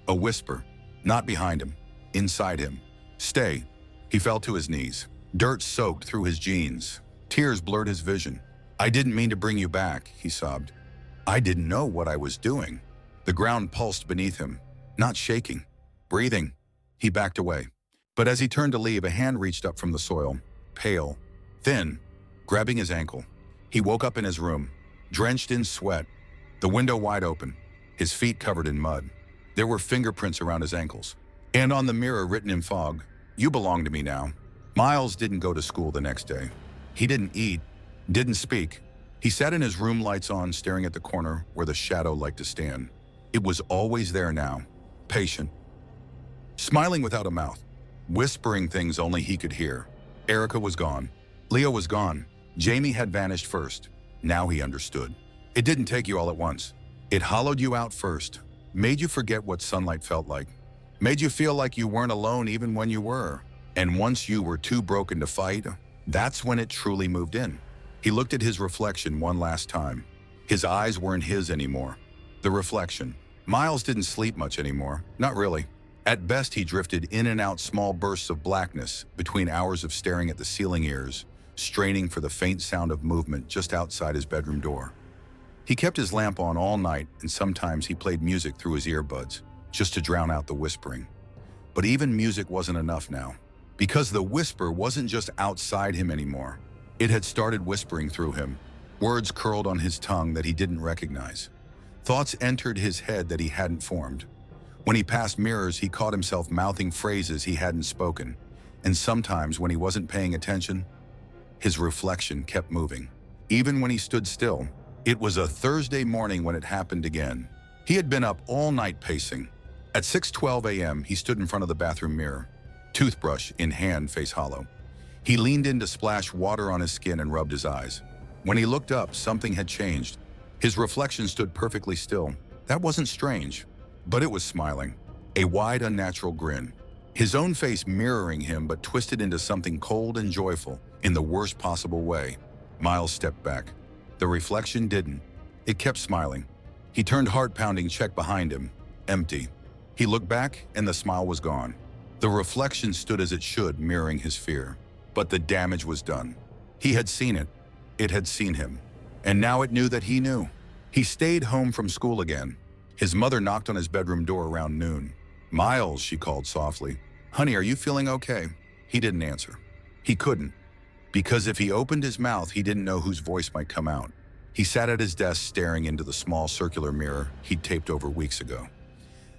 a whisper, not behind him, inside him. "Stay." He fell to his knees. Dirt soaked through his jeans. Tears blurred his vision. "I didn't mean to bring you back," he sobbed. "I didn't know what I was doing." The ground pulsed beneath him, not shaking, breathing. He backed away. But as he turned to leave, a hand reached up from the soil, pale, thin, grabbing his ankle. He woke up in his room, drenched in sweat, the window wide open, his feet covered in mud. There were fingerprints around his ankles, and on the mirror written in fog, "You belong to me now." Miles didn't go to school the next day. He didn't eat, didn't speak. He sat in his room, lights on, staring at the corner where the shadow liked to stand. It was always there now, patient, smiling without a mouth, whispering things only he could hear. Erica was gone. Leo was gone. Jamie had vanished first. Now he understood. It didn't take you all at once. It hollowed you out first, made you forget what sunlight felt like, made you feel like you weren't alone even when you were. And once you were too broken to fight, that's when it truly moved in. He looked at his reflection one last time. His eyes weren't his anymore. The reflection. Miles didn't sleep much anymore. Not really. At best, he drifted in and out small bursts of blackness between hours of staring at the ceiling ears, straining for the faint sound of movement just outside his bedroom door. He kept his lamp on all night, and sometimes he played music through his earbuds, just to drown out the whispering. But even music wasn't enough now, because the whisper wasn't just outside him anymore. It had started whispering through him. Words curled on his tongue that he didn't recognize. Thoughts entered his head that he hadn't formed. When he passed mirrors, he caught himself mouthing phrases he hadn't spoken. And sometimes, when he wasn't paying attention, his reflection kept moving. Even when he stood still. It was a Thursday morning when it happened again. He had been up all night pacing. At 6:12 a.m., he stood in front of the bathroom mirror, toothbrush in hand, face hollow. He leaned in to splash water on his skin and rubbed his eyes. When he looked up, something had changed. His reflection stood perfectly still. That wasn't strange, but it was smiling. A wide, unnatural grin. His own face mirroring him, but twisted into something cold and joyful in the worst possible way. Miles stepped back. The reflection didn't. It kept smiling. He turned, heart-pounding, check behind him. Empty. He looked back, and the smile was gone. The reflection stood as it should, mirroring his fear. But the damage was done. He had seen it. It had seen him. And now it knew that he knew. He stayed home from school again. His mother knocked on his bedroom door around noon. "Miles," she called softly. "Honey, are you feeling okay?" He didn't answer. He couldn't. Because if he opened his mouth, he didn't know whose voice might come out. He sat at his desk staring into the small circular mirror he'd taped over weeks ago.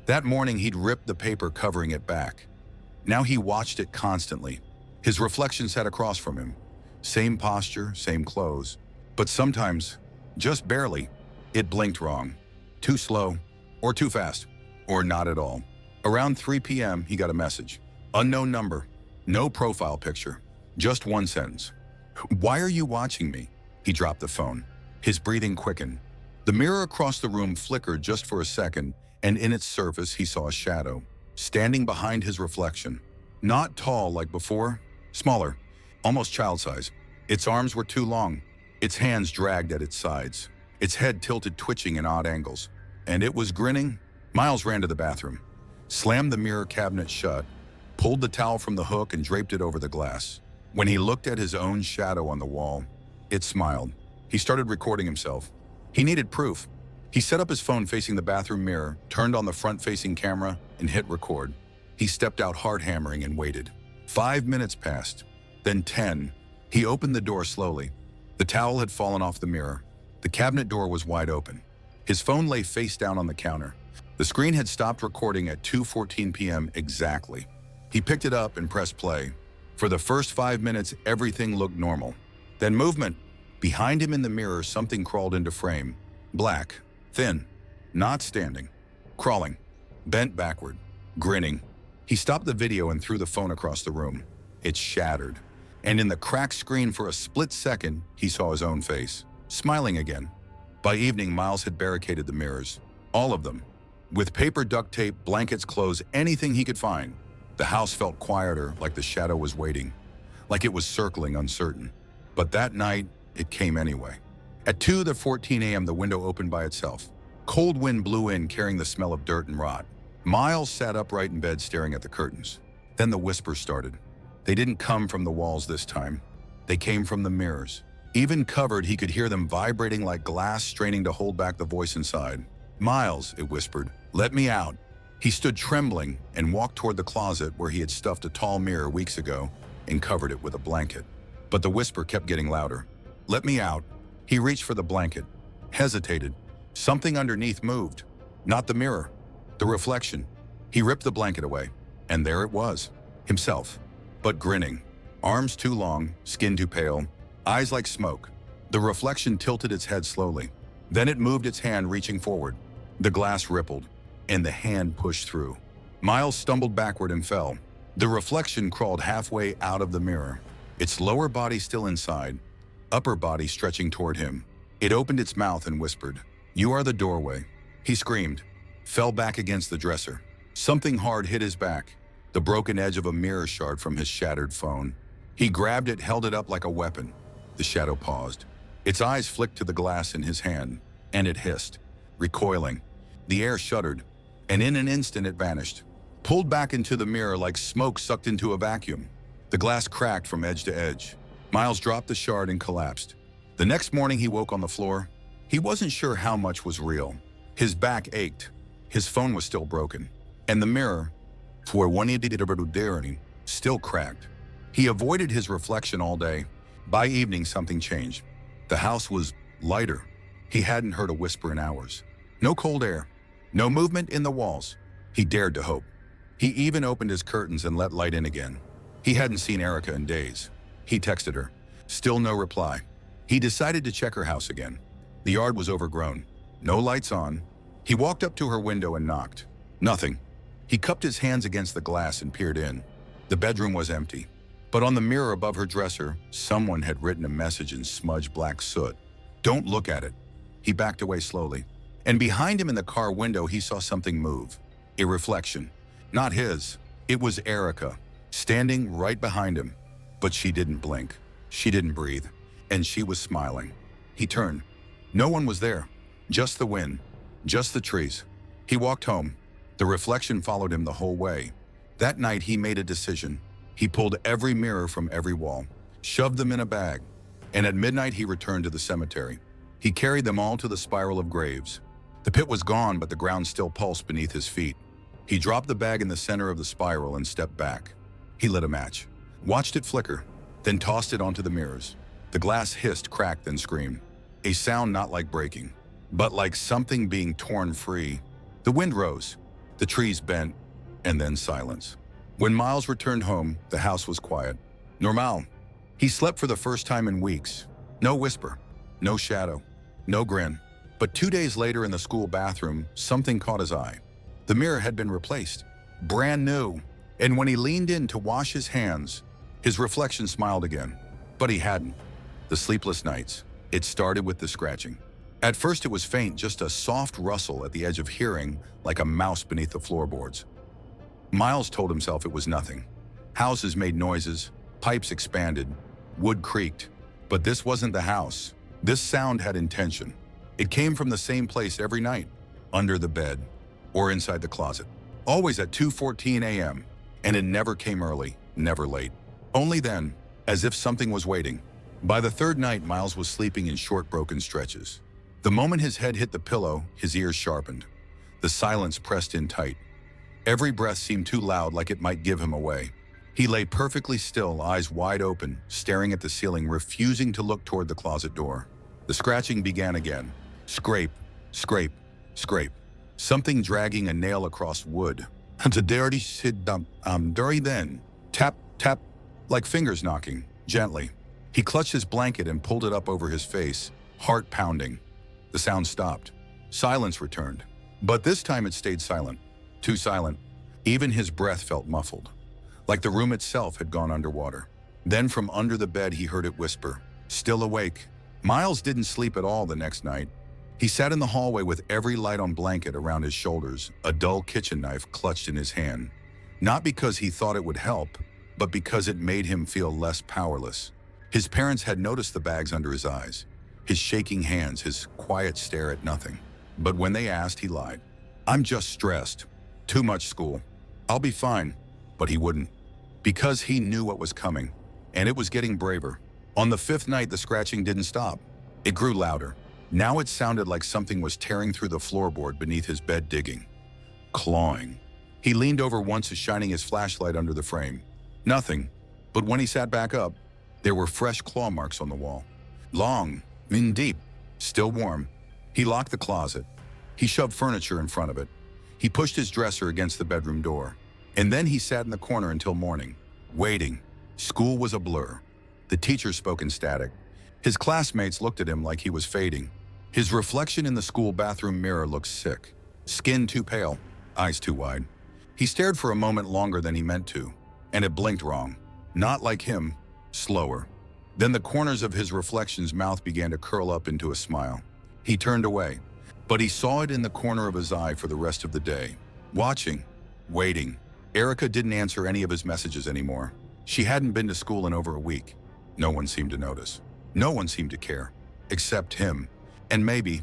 That morning, he'd ripped the paper covering it back. Now he watched it constantly. His reflection sat across from him. Same posture, same clothes. But sometimes, just barely, it blinked wrong. Too slow, or too fast, or not at all. Around 3 p.m., he got a message. Unknown number. No profile picture. Just one sentence. "Why are you watching me?" He dropped the phone. His breathing quickened. The mirror across the room flickered just for a second, and in its surface he saw a shadow, standing behind his reflection. Not tall like before, smaller, almost child-size. Its arms were too long, its hands dragged at its sides, its head tilted twitching in odd angles. And it was grinning. Miles ran to the bathroom, slammed the mirror cabinet shut, pulled the towel from the hook and draped it over the glass. When he looked at his own shadow on the wall, it smiled. He started recording himself. He needed proof. He set up his phone facing the bathroom mirror, turned on the front-facing camera, and hit record. He stepped out hard hammering and waited. 5 minutes passed, then 10. He opened the door slowly. The towel had fallen off the mirror. The cabinet door was wide open. His phone lay face down on the counter. The screen had stopped recording at 2:14 p.m. exactly. He picked it up and pressed play. For the first 5 minutes, everything looked normal. Then movement. Behind him in the mirror, something crawled into frame. Black, thin, not standing, crawling, bent backward, grinning. He stopped the video and threw the phone across the room. It shattered. And in the cracked screen for a split second, he saw his own face, smiling again. By evening, Miles had barricaded the mirrors, all of them, with paper, duct tape, blankets, clothes, anything he could find. The house felt quieter, like the shadow was waiting, like it was circling uncertain. But that night, it came anyway. At 2:14 a.m., the window opened by itself. Cold wind blew in, carrying the smell of dirt and rot. Miles sat upright in bed, staring at the curtains. Then the whispers started. They didn't come from the walls this time. They came from the mirrors. Even covered, he could hear them vibrating like glass, straining to hold back the voice inside. "Miles," it whispered, "let me out." He stood trembling and walked toward the closet where he had stuffed a tall mirror weeks ago and covered it with a blanket. But the whisper kept getting louder. "Let me out." He reached for the blanket, hesitated. Something underneath moved. Not the mirror, the reflection. He ripped the blanket away, and there it was, himself, but grinning. Arms too long, skin too pale, eyes like smoke. The reflection tilted its head slowly. Then it moved its hand, reaching forward. The glass rippled, and the hand pushed through. Miles stumbled backward and fell. The reflection crawled halfway out of the mirror, its lower body still inside, upper body stretching toward him. It opened its mouth and whispered, "You are the doorway." He screamed, fell back against the dresser. Something hard hit his back, the broken edge of a mirror shard from his shattered phone. He grabbed it, held it up like a weapon. The shadow paused. Its eyes flicked to the glass in his hand, and it hissed, recoiling. The air shuddered, and in an instant it vanished, pulled back into the mirror like smoke sucked into a vacuum. The glass cracked from edge to edge. Miles dropped the shard and collapsed. The next morning he woke on the floor. He wasn't sure how much was real. His back ached. His phone was still broken. And the mirror, still cracked. He avoided his reflection all day. By evening, something changed. The house was lighter. He hadn't heard a whisper in hours. No cold air. No movement in the walls. He dared to hope. He even opened his curtains and let light in again. He hadn't seen Erica in days. He texted her. Still no reply. He decided to check her house again. The yard was overgrown. No lights on. He walked up to her window and knocked. Nothing. He cupped his hands against the glass and peered in. The bedroom was empty. But on the mirror above her dresser, someone had written a message in smudged black soot. "Don't look at it." He backed away slowly. And behind him in the car window, he saw something move. A reflection. Not his. It was Erica, standing right behind him. But she didn't blink. She didn't breathe. And she was smiling. He turned. No one was there. Just the wind. Just the trees. He walked home. The reflection followed him the whole way. That night he made a decision. He pulled every mirror from every wall, shoved them in a bag, and at midnight he returned to the cemetery. He carried them all to the spiral of graves. The pit was gone, but the ground still pulsed beneath his feet. He dropped the bag in the center of the spiral and stepped back. He lit a match, watched it flicker, then tossed it onto the mirrors. The glass hissed, cracked, and screamed. A sound not like breaking, but like something being torn free. The wind rose, the trees bent, and then silence. When Miles returned home, the house was quiet. Normal. He slept for the first time in weeks. No whisper, no shadow, no grin. But 2 days later in the school bathroom, something caught his eye. The mirror had been replaced, brand new. And when he leaned in to wash his hands, his reflection smiled again. But he hadn't. The sleepless nights. It started with the scratching. At first it was faint, just a soft rustle at the edge of hearing, like a mouse beneath the floorboards. Miles told himself it was nothing. Houses made noises, pipes expanded, wood creaked. But this wasn't the house. This sound had intention. It came from the same place every night, under the bed or inside the closet. Always at 2:14 a.m. And it never came early, never late. Only then, as if something was waiting. By the third night, Miles was sleeping in short, broken stretches. The moment his head hit the pillow, his ears sharpened. The silence pressed in tight. Every breath seemed too loud, like it might give him away. He lay perfectly still, eyes wide open, staring at the ceiling, refusing to look toward the closet door. The scratching began again. Scrape, scrape, scrape. Something dragging a nail across wood. Dirty then. Tap, tap, like fingers knocking, gently. He clutched his blanket and pulled it up over his face, heart pounding. The sound stopped. Silence returned. But this time it stayed silent. Too silent. Even his breath felt muffled, like the room itself had gone underwater. Then from under the bed he heard it whisper, still awake. Miles didn't sleep at all the next night. He sat in the hallway with every light-on blanket around his shoulders, a dull kitchen knife clutched in his hand. Not because he thought it would help, but because it made him feel less powerless. His parents had noticed the bags under his eyes, his shaking hands, his quiet stare at nothing. But when they asked, he lied. "I'm just stressed. Too much school. I'll be fine." But he wouldn't, because he knew what was coming, and it was getting braver. On the fifth night, the scratching didn't stop. It grew louder. Now it sounded like something was tearing through the floorboard beneath his bed, digging, clawing. He leaned over once, shining his flashlight under the frame. Nothing. But when he sat back up, there were fresh claw marks on the wall. Long, in deep, still warm. He locked the closet. He shoved furniture in front of it. He pushed his dresser against the bedroom door. And then he sat in the corner until morning, waiting. School was a blur. The teacher spoke in static. His classmates looked at him like he was fading. His reflection in the school bathroom mirror looked sick. Skin too pale, eyes too wide. He stared for a moment longer than he meant to, and it blinked wrong. Not like him, slower. Then the corners of his reflection's mouth began to curl up into a smile. He turned away, but he saw it in the corner of his eye for the rest of the day. Watching, waiting. Erica didn't answer any of his messages anymore. She hadn't been to school in over a week. No one seemed to notice. No one seemed to care, except him. And maybe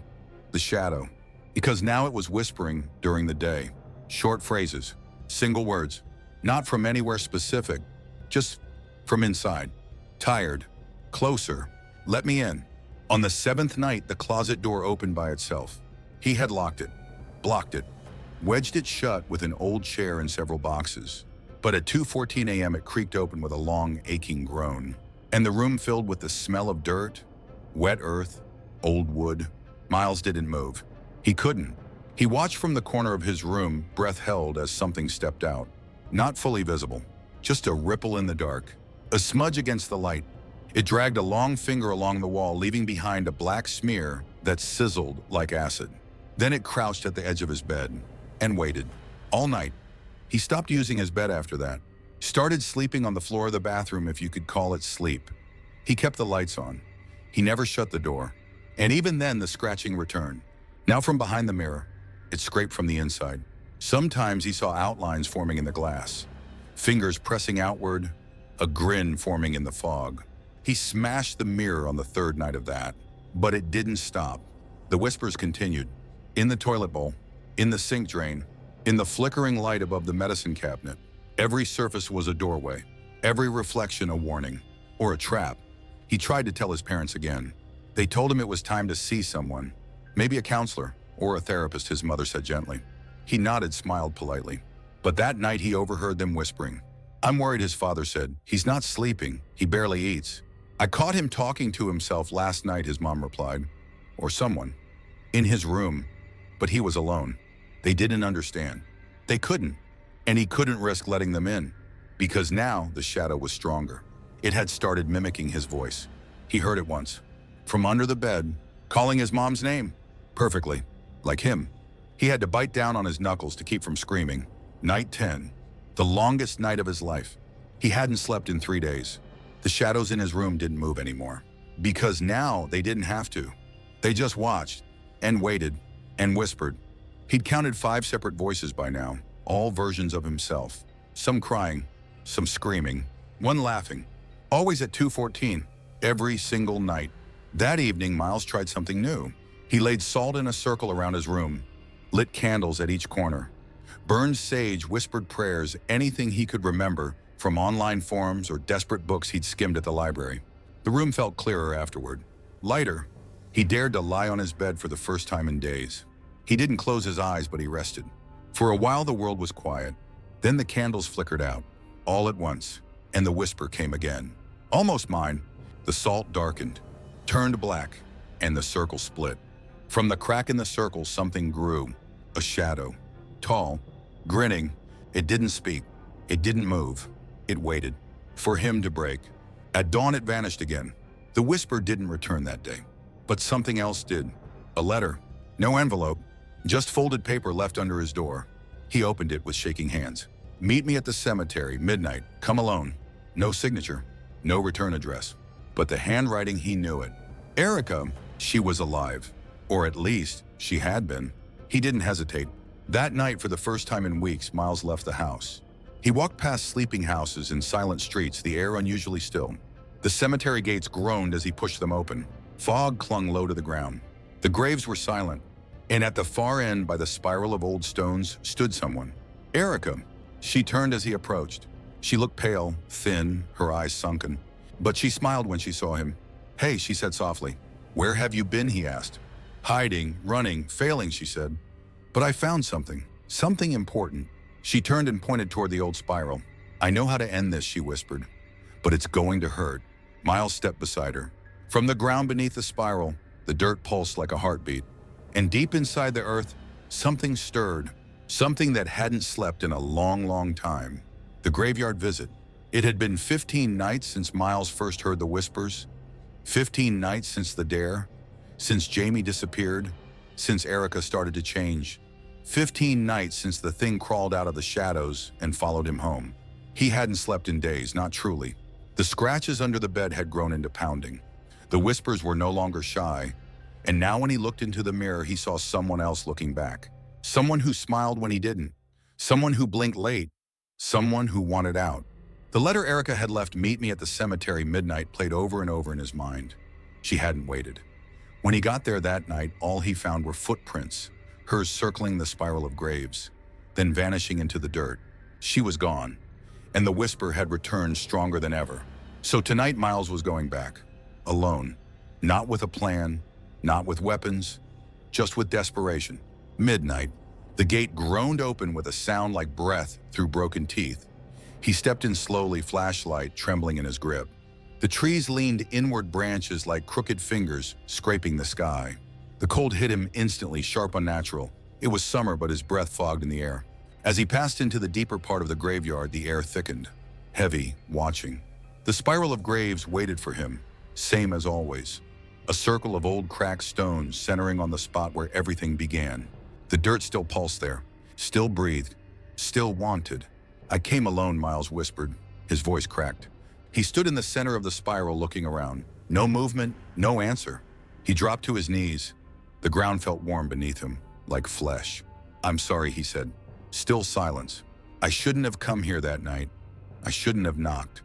the shadow. Because now it was whispering during the day. Short phrases, single words, not from anywhere specific, just from inside. Tired, closer, let me in. On the seventh night, the closet door opened by itself. He had locked it, blocked it, wedged it shut with an old chair and several boxes. But at 2:14 a.m. it creaked open with a long, aching groan. And the room filled with the smell of dirt, wet earth, old wood. Miles didn't move. He couldn't. He watched from the corner of his room, breath held as something stepped out. Not fully visible, just a ripple in the dark, a smudge against the light. It dragged a long finger along the wall, leaving behind a black smear that sizzled like acid. Then it crouched at the edge of his bed and waited. All night. He stopped using his bed after that. Started sleeping on the floor of the bathroom, if you could call it sleep. He kept the lights on. He never shut the door. And even then, the scratching returned. Now from behind the mirror, it scraped from the inside. Sometimes he saw outlines forming in the glass, fingers pressing outward, a grin forming in the fog. He smashed the mirror on the third night of that, but it didn't stop. The whispers continued. In the toilet bowl, in the sink drain, in the flickering light above the medicine cabinet. Every surface was a doorway, every reflection a warning, or a trap. He tried to tell his parents again. They told him it was time to see someone, maybe a counselor or a therapist, his mother said gently. He nodded, smiled politely. But that night he overheard them whispering. "I'm worried," his father said. "He's not sleeping. He barely eats." "I caught him talking to himself last night," his mom replied. Or someone. In his room. But he was alone. They didn't understand. They couldn't. And he couldn't risk letting them in. Because now the shadow was stronger. It had started mimicking his voice. He heard it once. From under the bed, calling his mom's name. Perfectly. Like him. He had to bite down on his knuckles to keep from screaming. Night 10. The longest night of his life. He hadn't slept in 3 days. The shadows in his room didn't move anymore. Because now they didn't have to. They just watched. and waited, and whispered. He'd counted 5 separate voices by now, all versions of himself. Some crying, some screaming, one laughing. Always at 2:14, every single night. That evening, Miles tried something new. He laid salt in a circle around his room, lit candles at each corner, burned sage, whispered prayers, anything he could remember from online forums or desperate books he'd skimmed at the library. The room felt clearer afterward. Lighter. He dared to lie on his bed for the first time in days. He didn't close his eyes, but he rested. For a while, the world was quiet. Then the candles flickered out, all at once, and the whisper came again. Almost mine. The salt darkened, turned black, and the circle split. From the crack in the circle, something grew. A shadow. Tall, grinning. It didn't speak. It didn't move. It waited. For him to break. At dawn, it vanished again. The whisper didn't return that day. But something else did. A letter. No envelope. Just folded paper left under his door. He opened it with shaking hands. Meet me at the cemetery, midnight. Come alone. No signature. No return address. But the handwriting, he knew it. Erica, she was alive. Or at least, she had been. He didn't hesitate. That night, for the first time in weeks, Miles left the house. He walked past sleeping houses and silent streets, the air unusually still. The cemetery gates groaned as he pushed them open. Fog clung low to the ground. The graves were silent. And at the far end, by the spiral of old stones, stood someone. Erica. She turned as he approached. She looked pale, thin, her eyes sunken. But she smiled when she saw him. Hey, she said softly. Where have you been, he asked. Hiding, running, failing, she said. But I found something. Something important. She turned and pointed toward the old spiral. I know how to end this, she whispered. But it's going to hurt. Miles stepped beside her. From the ground beneath the spiral, the dirt pulsed like a heartbeat. And deep inside the earth, something stirred. Something that hadn't slept in a long, long time. The graveyard visit. It had been 15 nights since Miles first heard the whispers. 15 nights since the dare. Since Jamie disappeared. Since Erica started to change. 15 nights since the thing crawled out of the shadows and followed him home. He hadn't slept in days, not truly. The scratches under the bed had grown into pounding. The whispers were no longer shy. And now when he looked into the mirror, he saw someone else looking back. Someone who smiled when he didn't. Someone who blinked late. Someone who wanted out. The letter Erica had left, meet me at the cemetery midnight, played over and over in his mind. She hadn't waited. When he got there that night, all he found were footprints, hers circling the spiral of graves, then vanishing into the dirt. She was gone, and the whisper had returned stronger than ever. So tonight Miles was going back, alone, not with a plan, not with weapons, just with desperation. Midnight. The gate groaned open with a sound like breath through broken teeth. He stepped in slowly, flashlight trembling in his grip. The trees leaned inward, branches like crooked fingers scraping the sky. The cold hit him instantly, sharp, unnatural. It was summer, but his breath fogged in the air. As he passed into the deeper part of the graveyard, the air thickened, heavy, watching. The spiral of graves waited for him, same as always. A circle of old cracked stones centering on the spot where everything began. The dirt still pulsed there, still breathed, still wanted. I came alone, Miles whispered. His voice cracked. He stood in the center of the spiral looking around. No movement, no answer. He dropped to his knees. The ground felt warm beneath him, like flesh. I'm sorry, he said. Still silence. I shouldn't have come here that night. I shouldn't have knocked.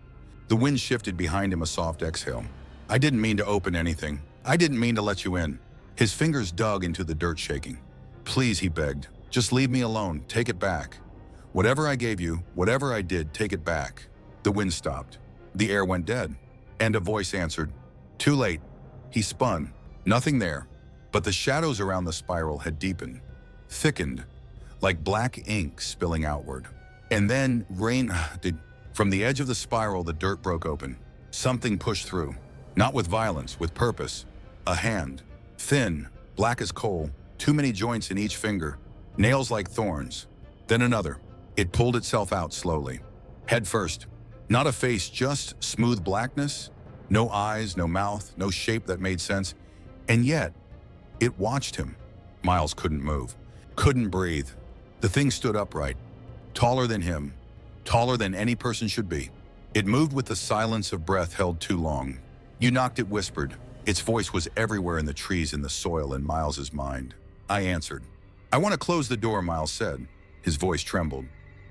The wind shifted behind him, a soft exhale. I didn't mean to open anything. I didn't mean to let you in. His fingers dug into the dirt, shaking. Please, he begged. Just leave me alone. Take it back. Whatever I gave you, whatever I did, take it back. The wind stopped. The air went dead. And a voice answered. Too late. He spun. Nothing there. But the shadows around the spiral had deepened, thickened, like black ink spilling outward. And then rain did. From the edge of the spiral, the dirt broke open. Something pushed through. Not with violence, with purpose. A hand. Thin, black as coal. Too many joints in each finger. Nails like thorns. Then another. It pulled itself out slowly. Head first. Not a face, just smooth blackness. No eyes, no mouth, no shape that made sense. And yet, it watched him. Miles couldn't move. Couldn't breathe. The thing stood upright. Taller than him. Taller than any person should be. It moved with the silence of breath held too long. You knocked, it whispered. Its voice was everywhere in the trees and the soil in Miles's mind. I answered. "I want to close the door," Miles said. His voice trembled.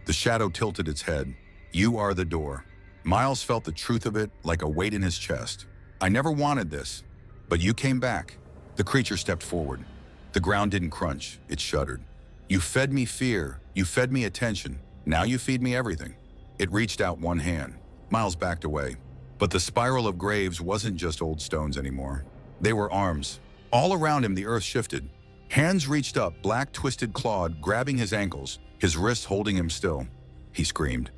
The shadow tilted its head. "You are the door." Miles felt the truth of it like a weight in his chest. "I never wanted this, but you came back." The creature stepped forward. The ground didn't crunch, it shuddered. "You fed me fear, you fed me attention. Now you feed me everything." It reached out one hand. Miles backed away. But the spiral of graves wasn't just old stones anymore. They were arms. All around him, the earth shifted. Hands reached up, black twisted clawed, grabbing his ankles, his wrists holding him still. He screamed.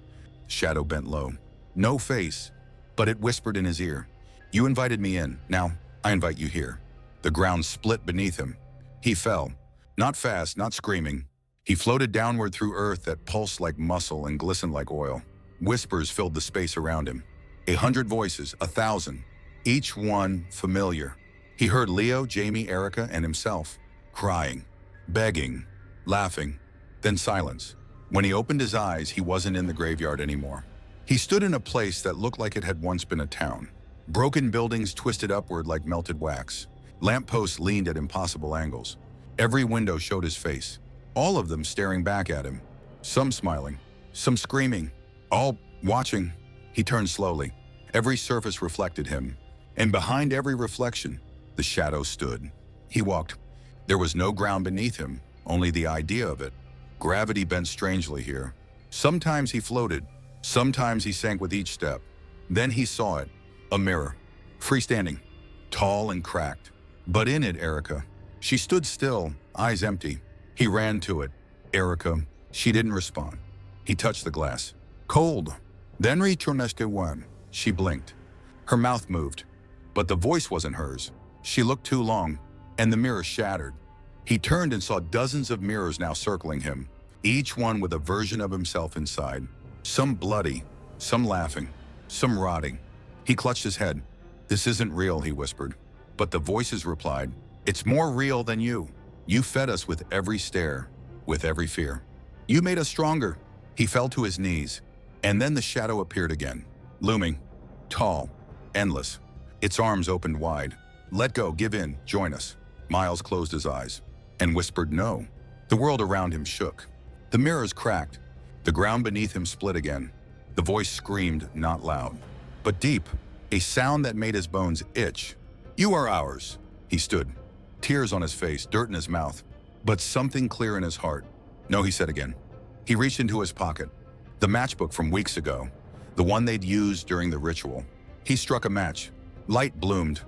The shadow bent low. No face, but it whispered in his ear. "You invited me in. Now, I invite you here." The ground split beneath him. He fell. Not fast, not screaming. He floated downward through earth that pulsed like muscle and glistened like oil. Whispers filled the space around him. 100 voices, 1,000, each one familiar. He heard Leo, Jamie, Erica, and himself, crying, begging, laughing, then silence. When he opened his eyes, he wasn't in the graveyard anymore. He stood in a place that looked like it had once been a town. Broken buildings twisted upward like melted wax. Lampposts leaned at impossible angles. Every window showed his face, all of them staring back at him. Some smiling, some screaming, all watching. He turned slowly. Every surface reflected him, and behind every reflection, the shadow stood. He walked. There was no ground beneath him, only the idea of it. Gravity bent strangely here. Sometimes he floated, sometimes he sank with each step. Then he saw it, a mirror, freestanding, tall and cracked. But in it, Erica. She stood still, eyes empty. He ran to it. Erica. She didn't respond. He touched the glass. Cold. Then retournesque one. She blinked. Her mouth moved, but the voice wasn't hers. She looked too long, and the mirror shattered. He turned and saw dozens of mirrors now circling him, each one with a version of himself inside. Some bloody, some laughing, some rotting. He clutched his head. "This isn't real," he whispered. But the voices replied, "It's more real than you. You fed us with every stare, with every fear. You made us stronger." He fell to his knees, and then the shadow appeared again, looming, tall, endless. Its arms opened wide. "Let go, give in, join us." Miles closed his eyes and whispered no. The world around him shook. The mirrors cracked. The ground beneath him split again. The voice screamed, not loud, but deep, a sound that made his bones itch. "You are ours." He stood, tears on his face, dirt in his mouth, but something clear in his heart. "No," he said again. He reached into his pocket. The matchbook from weeks ago, the one they'd used during the ritual. He struck a match. Light bloomed,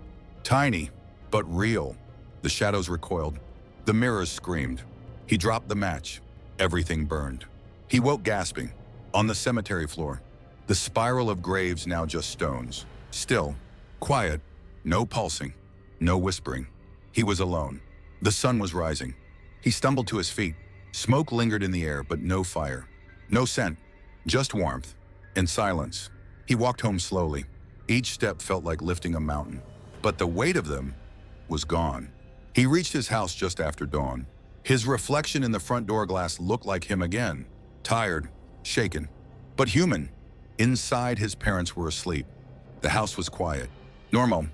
tiny, but real. The shadows recoiled. The mirrors screamed. He dropped the match. Everything burned. He woke gasping. On the cemetery floor, the spiral of graves now just stones. Still, quiet, no pulsing, no whispering. He was alone. The sun was rising. He stumbled to his feet. Smoke lingered in the air, but no fire. No scent, just warmth and silence. He walked home slowly. Each step felt like lifting a mountain, but the weight of them was gone. He reached his house just after dawn. His reflection in the front door glass looked like him again, tired, shaken, but human. Inside, his parents were asleep. The house was quiet, normal.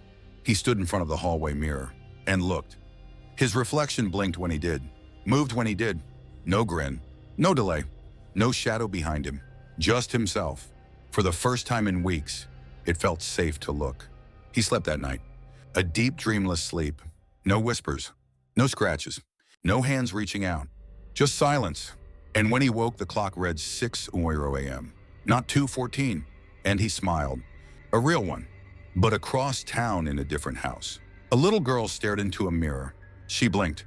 He stood in front of the hallway mirror and looked. His reflection blinked when he did, moved when he did. No grin, no delay, no shadow behind him, just himself. For the first time in weeks, it felt safe to look. He slept that night, a deep, dreamless sleep. No whispers, no scratches, no hands reaching out, just silence. And when he woke, the clock read 6 a.m., not 2:14, and he smiled. A real one, but across town in a different house. A little girl stared into a mirror. She blinked.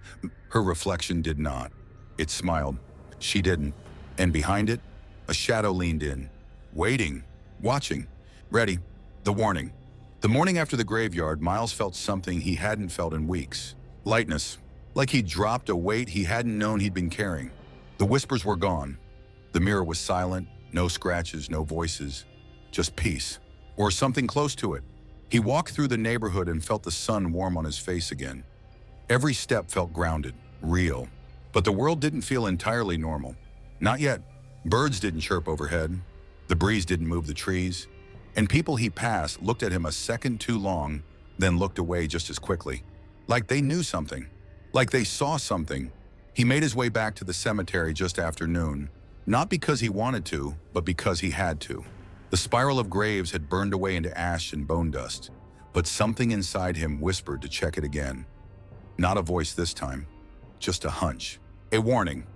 Her reflection did not. It smiled. She didn't. And behind it, a shadow leaned in, waiting, watching, ready. The warning. The morning after the graveyard, Miles felt something he hadn't felt in weeks. Lightness, like he'd dropped a weight he hadn't known he'd been carrying. The whispers were gone. The mirror was silent, no scratches, no voices, just peace, or something close to it. He walked through the neighborhood and felt the sun warm on his face again. Every step felt grounded, real. But the world didn't feel entirely normal. Not yet. Birds didn't chirp overhead. The breeze didn't move the trees. And people he passed looked at him a second too long, then looked away just as quickly. Like they knew something. Like they saw something. He made his way back to the cemetery just after noon, not because he wanted to, but because he had to. The spiral of graves had burned away into ash and bone dust, but something inside him whispered to check it again. Not a voice this time, just a hunch. A warning.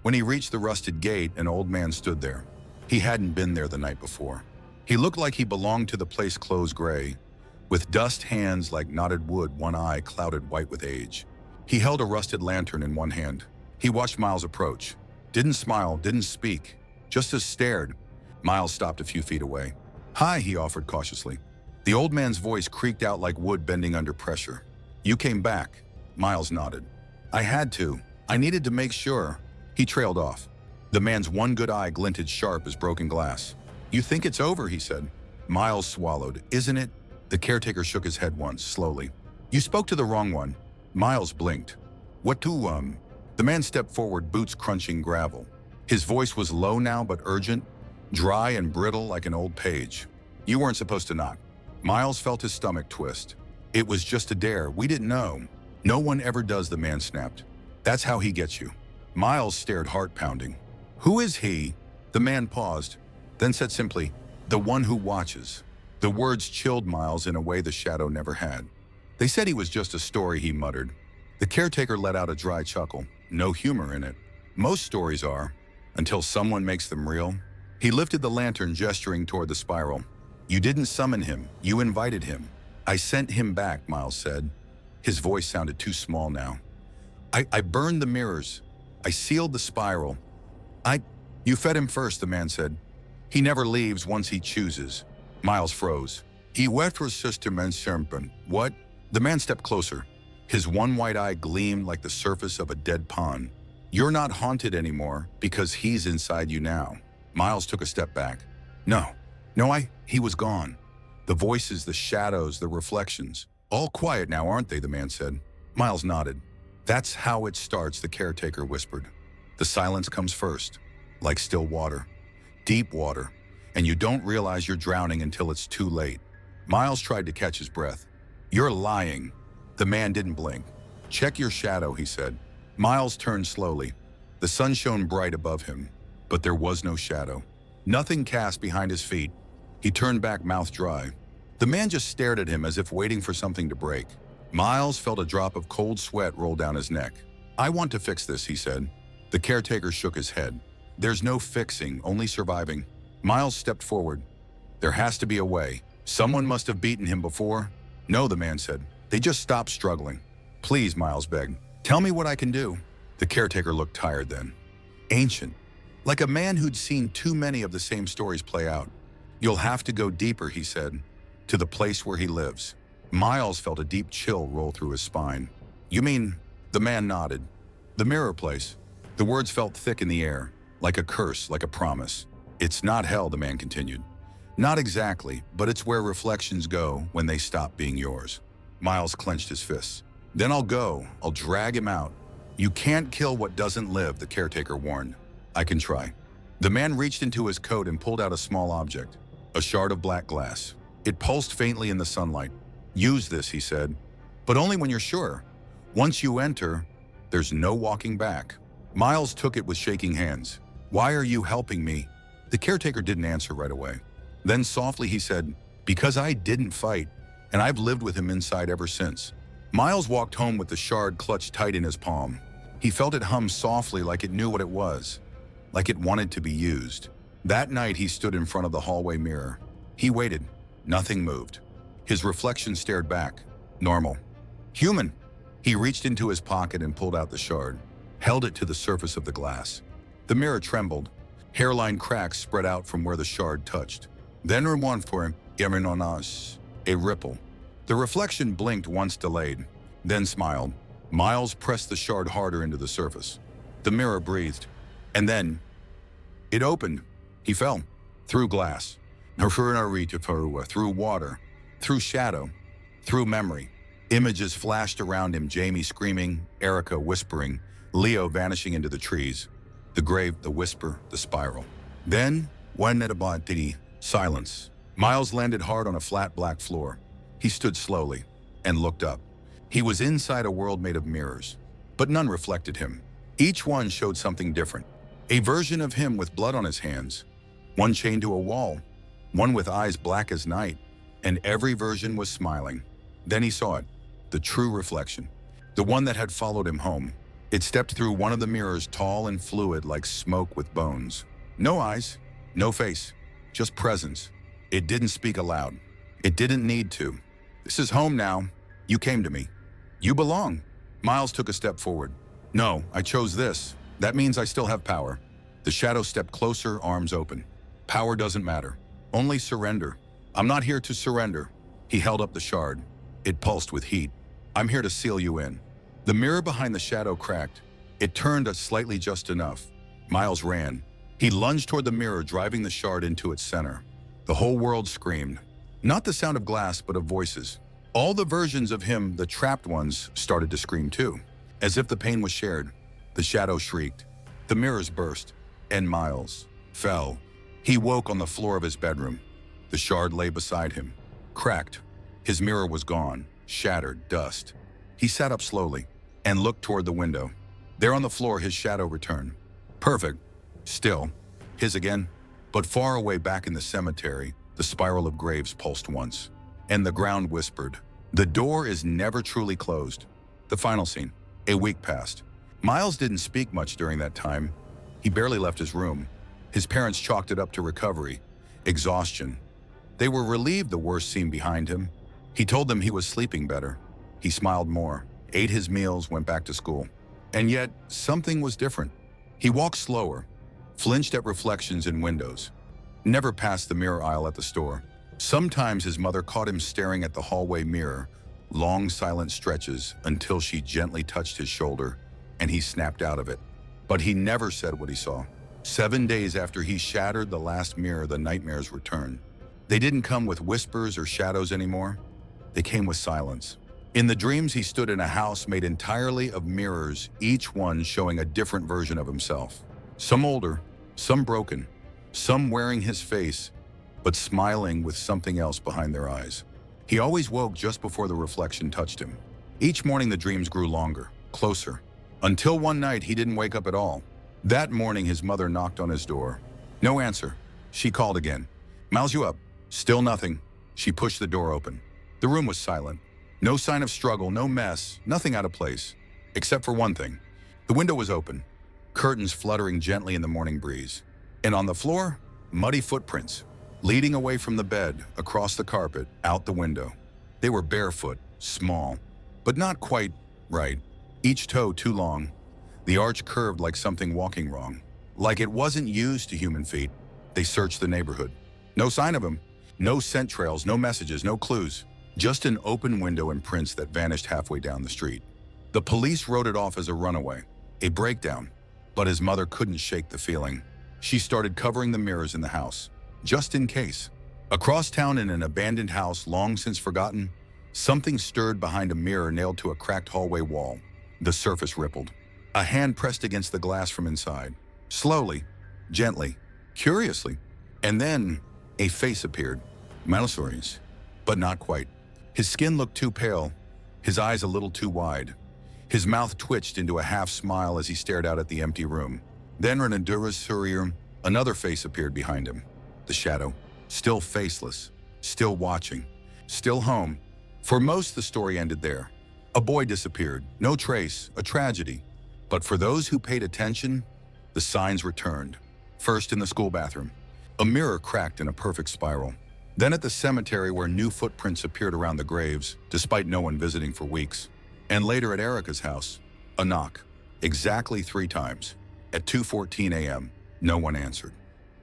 When he reached the rusted gate, an old man stood there. He hadn't been there the night before. He looked like he belonged to the place clothes gray, with dust hands like knotted wood, one eye clouded white with age. He held a rusted lantern in one hand. He watched Miles approach. Didn't smile, didn't speak, just as stared. Miles stopped a few feet away. "Hi," he offered cautiously. The old man's voice creaked out like wood bending under pressure. "You came back." Miles nodded. "I had to. I needed to make sure." He trailed off. The man's one good eye glinted sharp as broken glass. "You think it's over," he said. Miles swallowed. "Isn't it?" The caretaker shook his head once, slowly. "You spoke to the wrong one." Miles blinked. "What to, The man stepped forward, boots crunching gravel. His voice was low now but urgent, dry and brittle like an old page. "You weren't supposed to knock." Miles felt his stomach twist. "It was just a dare. We didn't know." "No one ever does," the man snapped. "That's how he gets you." Miles stared, heart pounding. "Who is he?" The man paused, then said simply, "The one who watches." The words chilled Miles in a way the shadow never had. "They said he was just a story," he muttered. The caretaker let out a dry chuckle. No humor in it. "Most stories are, until someone makes them real." He lifted the lantern, gesturing toward the spiral. "You didn't summon him. You invited him." "I sent him back," Miles said. His voice sounded too small now. I burned the mirrors. I sealed the spiral. You fed him first," the man said. "He never leaves once he chooses." Miles froze. "He wet for system and serpent." "What?" The man stepped closer. His one white eye gleamed like the surface of a dead pond. "You're not haunted anymore because he's inside you now." Miles took a step back. No, he was gone. The voices, the shadows, the reflections. "All quiet now, aren't they?" the man said. Miles nodded. "That's how it starts," the caretaker whispered. "The silence comes first, like still water, deep water, and you don't realize you're drowning until it's too late." Miles tried to catch his breath. "You're lying." The man didn't blink. "Check your shadow," he said. Miles turned slowly. The sun shone bright above him, but there was no shadow. Nothing cast behind his feet. He turned back, mouth dry. The man just stared at him as if waiting for something to break. Miles felt a drop of cold sweat roll down his neck. "I want to fix this," he said. The caretaker shook his head. "There's no fixing, only surviving." Miles stepped forward. "There has to be a way. Someone must have beaten him before." "No," the man said. "They just stopped struggling." "Please," Miles begged. "Tell me what I can do." The caretaker looked tired then. Ancient. Like a man who'd seen too many of the same stories play out. "You'll have to go deeper," he said, "to the place where he lives." Miles felt a deep chill roll through his spine. "You mean?" The man nodded. "The mirror place." The words felt thick in the air, like a curse, like a promise. "It's not hell," the man continued. "Not exactly, but it's where reflections go when they stop being yours." Miles clenched his fists. "Then I'll go. I'll drag him out." "You can't kill what doesn't live," the caretaker warned. "I can try." The man reached into his coat and pulled out a small object, a shard of black glass. It pulsed faintly in the sunlight. "Use this," he said, "but only when you're sure. Once you enter, there's no walking back." Miles took it with shaking hands. "Why are you helping me?" The caretaker didn't answer right away. Then softly he said, "Because I didn't fight, and I've lived with him inside ever since." Miles walked home with the shard clutched tight in his palm. He felt it hum softly, like it knew what it was, like it wanted to be used. That night he stood in front of the hallway mirror. He waited. Nothing moved. His reflection stared back. Normal. Human. He reached into his pocket and pulled out the shard, held it to the surface of the glass. The mirror trembled. Hairline cracks spread out from where the shard touched. Then one for him, a ripple. The reflection blinked once, delayed, then smiled. Miles pressed the shard harder into the surface. The mirror breathed. And then it opened. He fell. Through glass. Through water. Through shadow. Through memory. Images flashed around him, Jamie screaming, Erica whispering, Leo vanishing into the trees. The grave, the whisper, the spiral. Then, when at about silence. Miles landed hard on a flat black floor. He stood slowly. and looked up. He was inside a world made of mirrors, but none reflected him. Each one showed something different. A version of him with blood on his hands, one chained to a wall, one with eyes black as night, and every version was smiling. Then he saw it, the true reflection, the one that had followed him home. It stepped through one of the mirrors, tall and fluid like smoke with bones. No eyes, no face, just presence. It didn't speak aloud. It didn't need to. This is home now. You came to me. You belong. Miles took a step forward. No, I chose this. That means I still have power. The shadow stepped closer, arms open. Power doesn't matter. Only surrender. I'm not here to surrender. He held up the shard. It pulsed with heat. I'm here to seal you in. The mirror behind the shadow cracked. It turned slightly just enough. Miles ran. He lunged toward the mirror, driving the shard into its center. The whole world screamed. Not the sound of glass, but of voices. All the versions of him, the trapped ones, started to scream too. As if the pain was shared, the shadow shrieked. The mirrors burst, and Miles fell. He woke on the floor of his bedroom. The shard lay beside him, cracked. His mirror was gone, shattered, dust. He sat up slowly and looked toward the window. There on the floor, his shadow returned. Perfect. Still, his again. But far away back in the cemetery, the spiral of graves pulsed once, and the ground whispered, "The door is never truly closed." The final scene. A week passed. Miles didn't speak much during that time. He barely left his room. His parents chalked it up to recovery, exhaustion. They were relieved the worst seemed behind him. He told them he was sleeping better. He smiled more, ate his meals, went back to school. And yet, something was different. He walked slower, flinched at reflections in windows, never passed the mirror aisle at the store. Sometimes his mother caught him staring at the hallway mirror, long silent stretches until she gently touched his shoulder and he snapped out of it. But he never said what he saw. 7 days after he shattered the last mirror, the nightmares returned. They didn't come with whispers or shadows anymore. They came with silence. In the dreams, he stood in a house made entirely of mirrors, each one showing a different version of himself. Some older, some broken, some wearing his face, but smiling with something else behind their eyes. He always woke just before the reflection touched him. Each morning the dreams grew longer, closer, until one night he didn't wake up at all. That morning his mother knocked on his door. No answer. She called again. "Miles, you up?" Still nothing. She pushed the door open. The room was silent. No sign of struggle, no mess, nothing out of place. Except for one thing. The window was open, curtains fluttering gently in the morning breeze. And on the floor, muddy footprints, leading away from the bed, across the carpet, out the window. They were barefoot, small, but not quite right. Each toe too long. The arch curved like something walking wrong. Like it wasn't used to human feet. They searched the neighborhood. No sign of him. No scent trails, no messages, no clues. Just an open window and prints that vanished halfway down the street. The police wrote it off as a runaway, a breakdown. But his mother couldn't shake the feeling. She started covering the mirrors in the house, just in case. Across town in an abandoned house long since forgotten, something stirred behind a mirror nailed to a cracked hallway wall. The surface rippled. A hand pressed against the glass from inside. Slowly, gently, curiously. And then a face appeared. Mallosaurius, but not quite. His skin looked too pale, his eyes a little too wide. His mouth twitched into a half smile as he stared out at the empty room. Then another face appeared behind him. The shadow, still faceless, still watching, still home. For most, the story ended there. A boy disappeared, no trace, a tragedy. But for those who paid attention, the signs returned. First in the school bathroom, a mirror cracked in a perfect spiral. Then at the cemetery where new footprints appeared around the graves, despite no one visiting for weeks. And later at Erica's house, a knock, exactly 3 times. At 2:14 a.m., no one answered.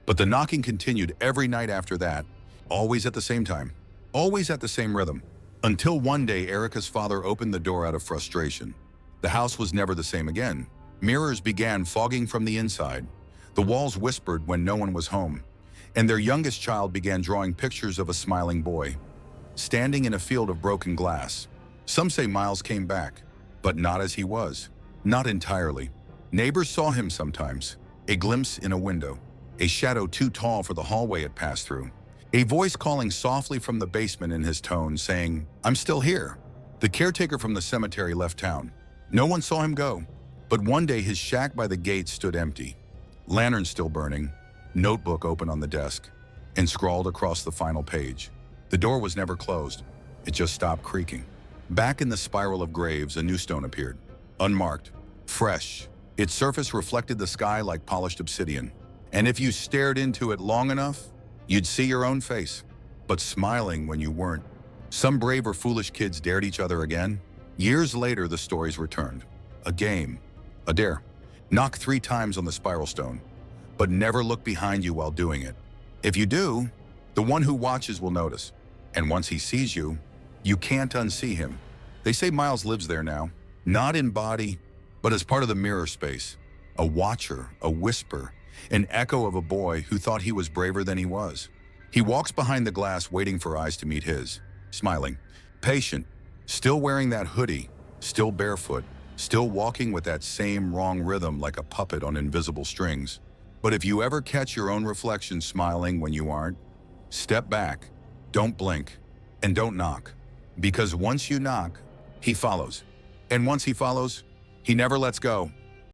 But the knocking continued every night after that, always at the same time, always at the same rhythm. Until one day Erica's father opened the door out of frustration. The house was never the same again. Mirrors began fogging from the inside. The walls whispered when no one was home. And their youngest child began drawing pictures of a smiling boy, standing in a field of broken glass. Some say Miles came back, but not as he was. Not entirely. Neighbors saw him sometimes, a glimpse in a window, a shadow too tall for the hallway it passed through, a voice calling softly from the basement in his tone saying, "I'm still here." The caretaker from the cemetery left town. No one saw him go, but one day his shack by the gate stood empty. Lantern still burning, notebook open on the desk, and scrawled across the final page. The door was never closed. It just stopped creaking. Back in the spiral of graves, a new stone appeared. Unmarked, fresh. Its surface reflected the sky like polished obsidian. And if you stared into it long enough, you'd see your own face, but smiling when you weren't. Some brave or foolish kids dared each other again. Years later, the stories returned. A game, a dare. Knock 3 times on the spiral stone, but never look behind you while doing it. If you do, the one who watches will notice. And once he sees you, you can't unsee him. They say Miles lives there now, not in body, but as part of the mirror space. A watcher, a whisper, an echo of a boy who thought he was braver than he was. He walks behind the glass waiting for eyes to meet his, smiling, patient, still wearing that hoodie, still barefoot, still walking with that same wrong rhythm like a puppet on invisible strings. But if you ever catch your own reflection smiling when you aren't, step back, don't blink, and don't knock. Because once you knock, he follows. And once he follows, he never lets go.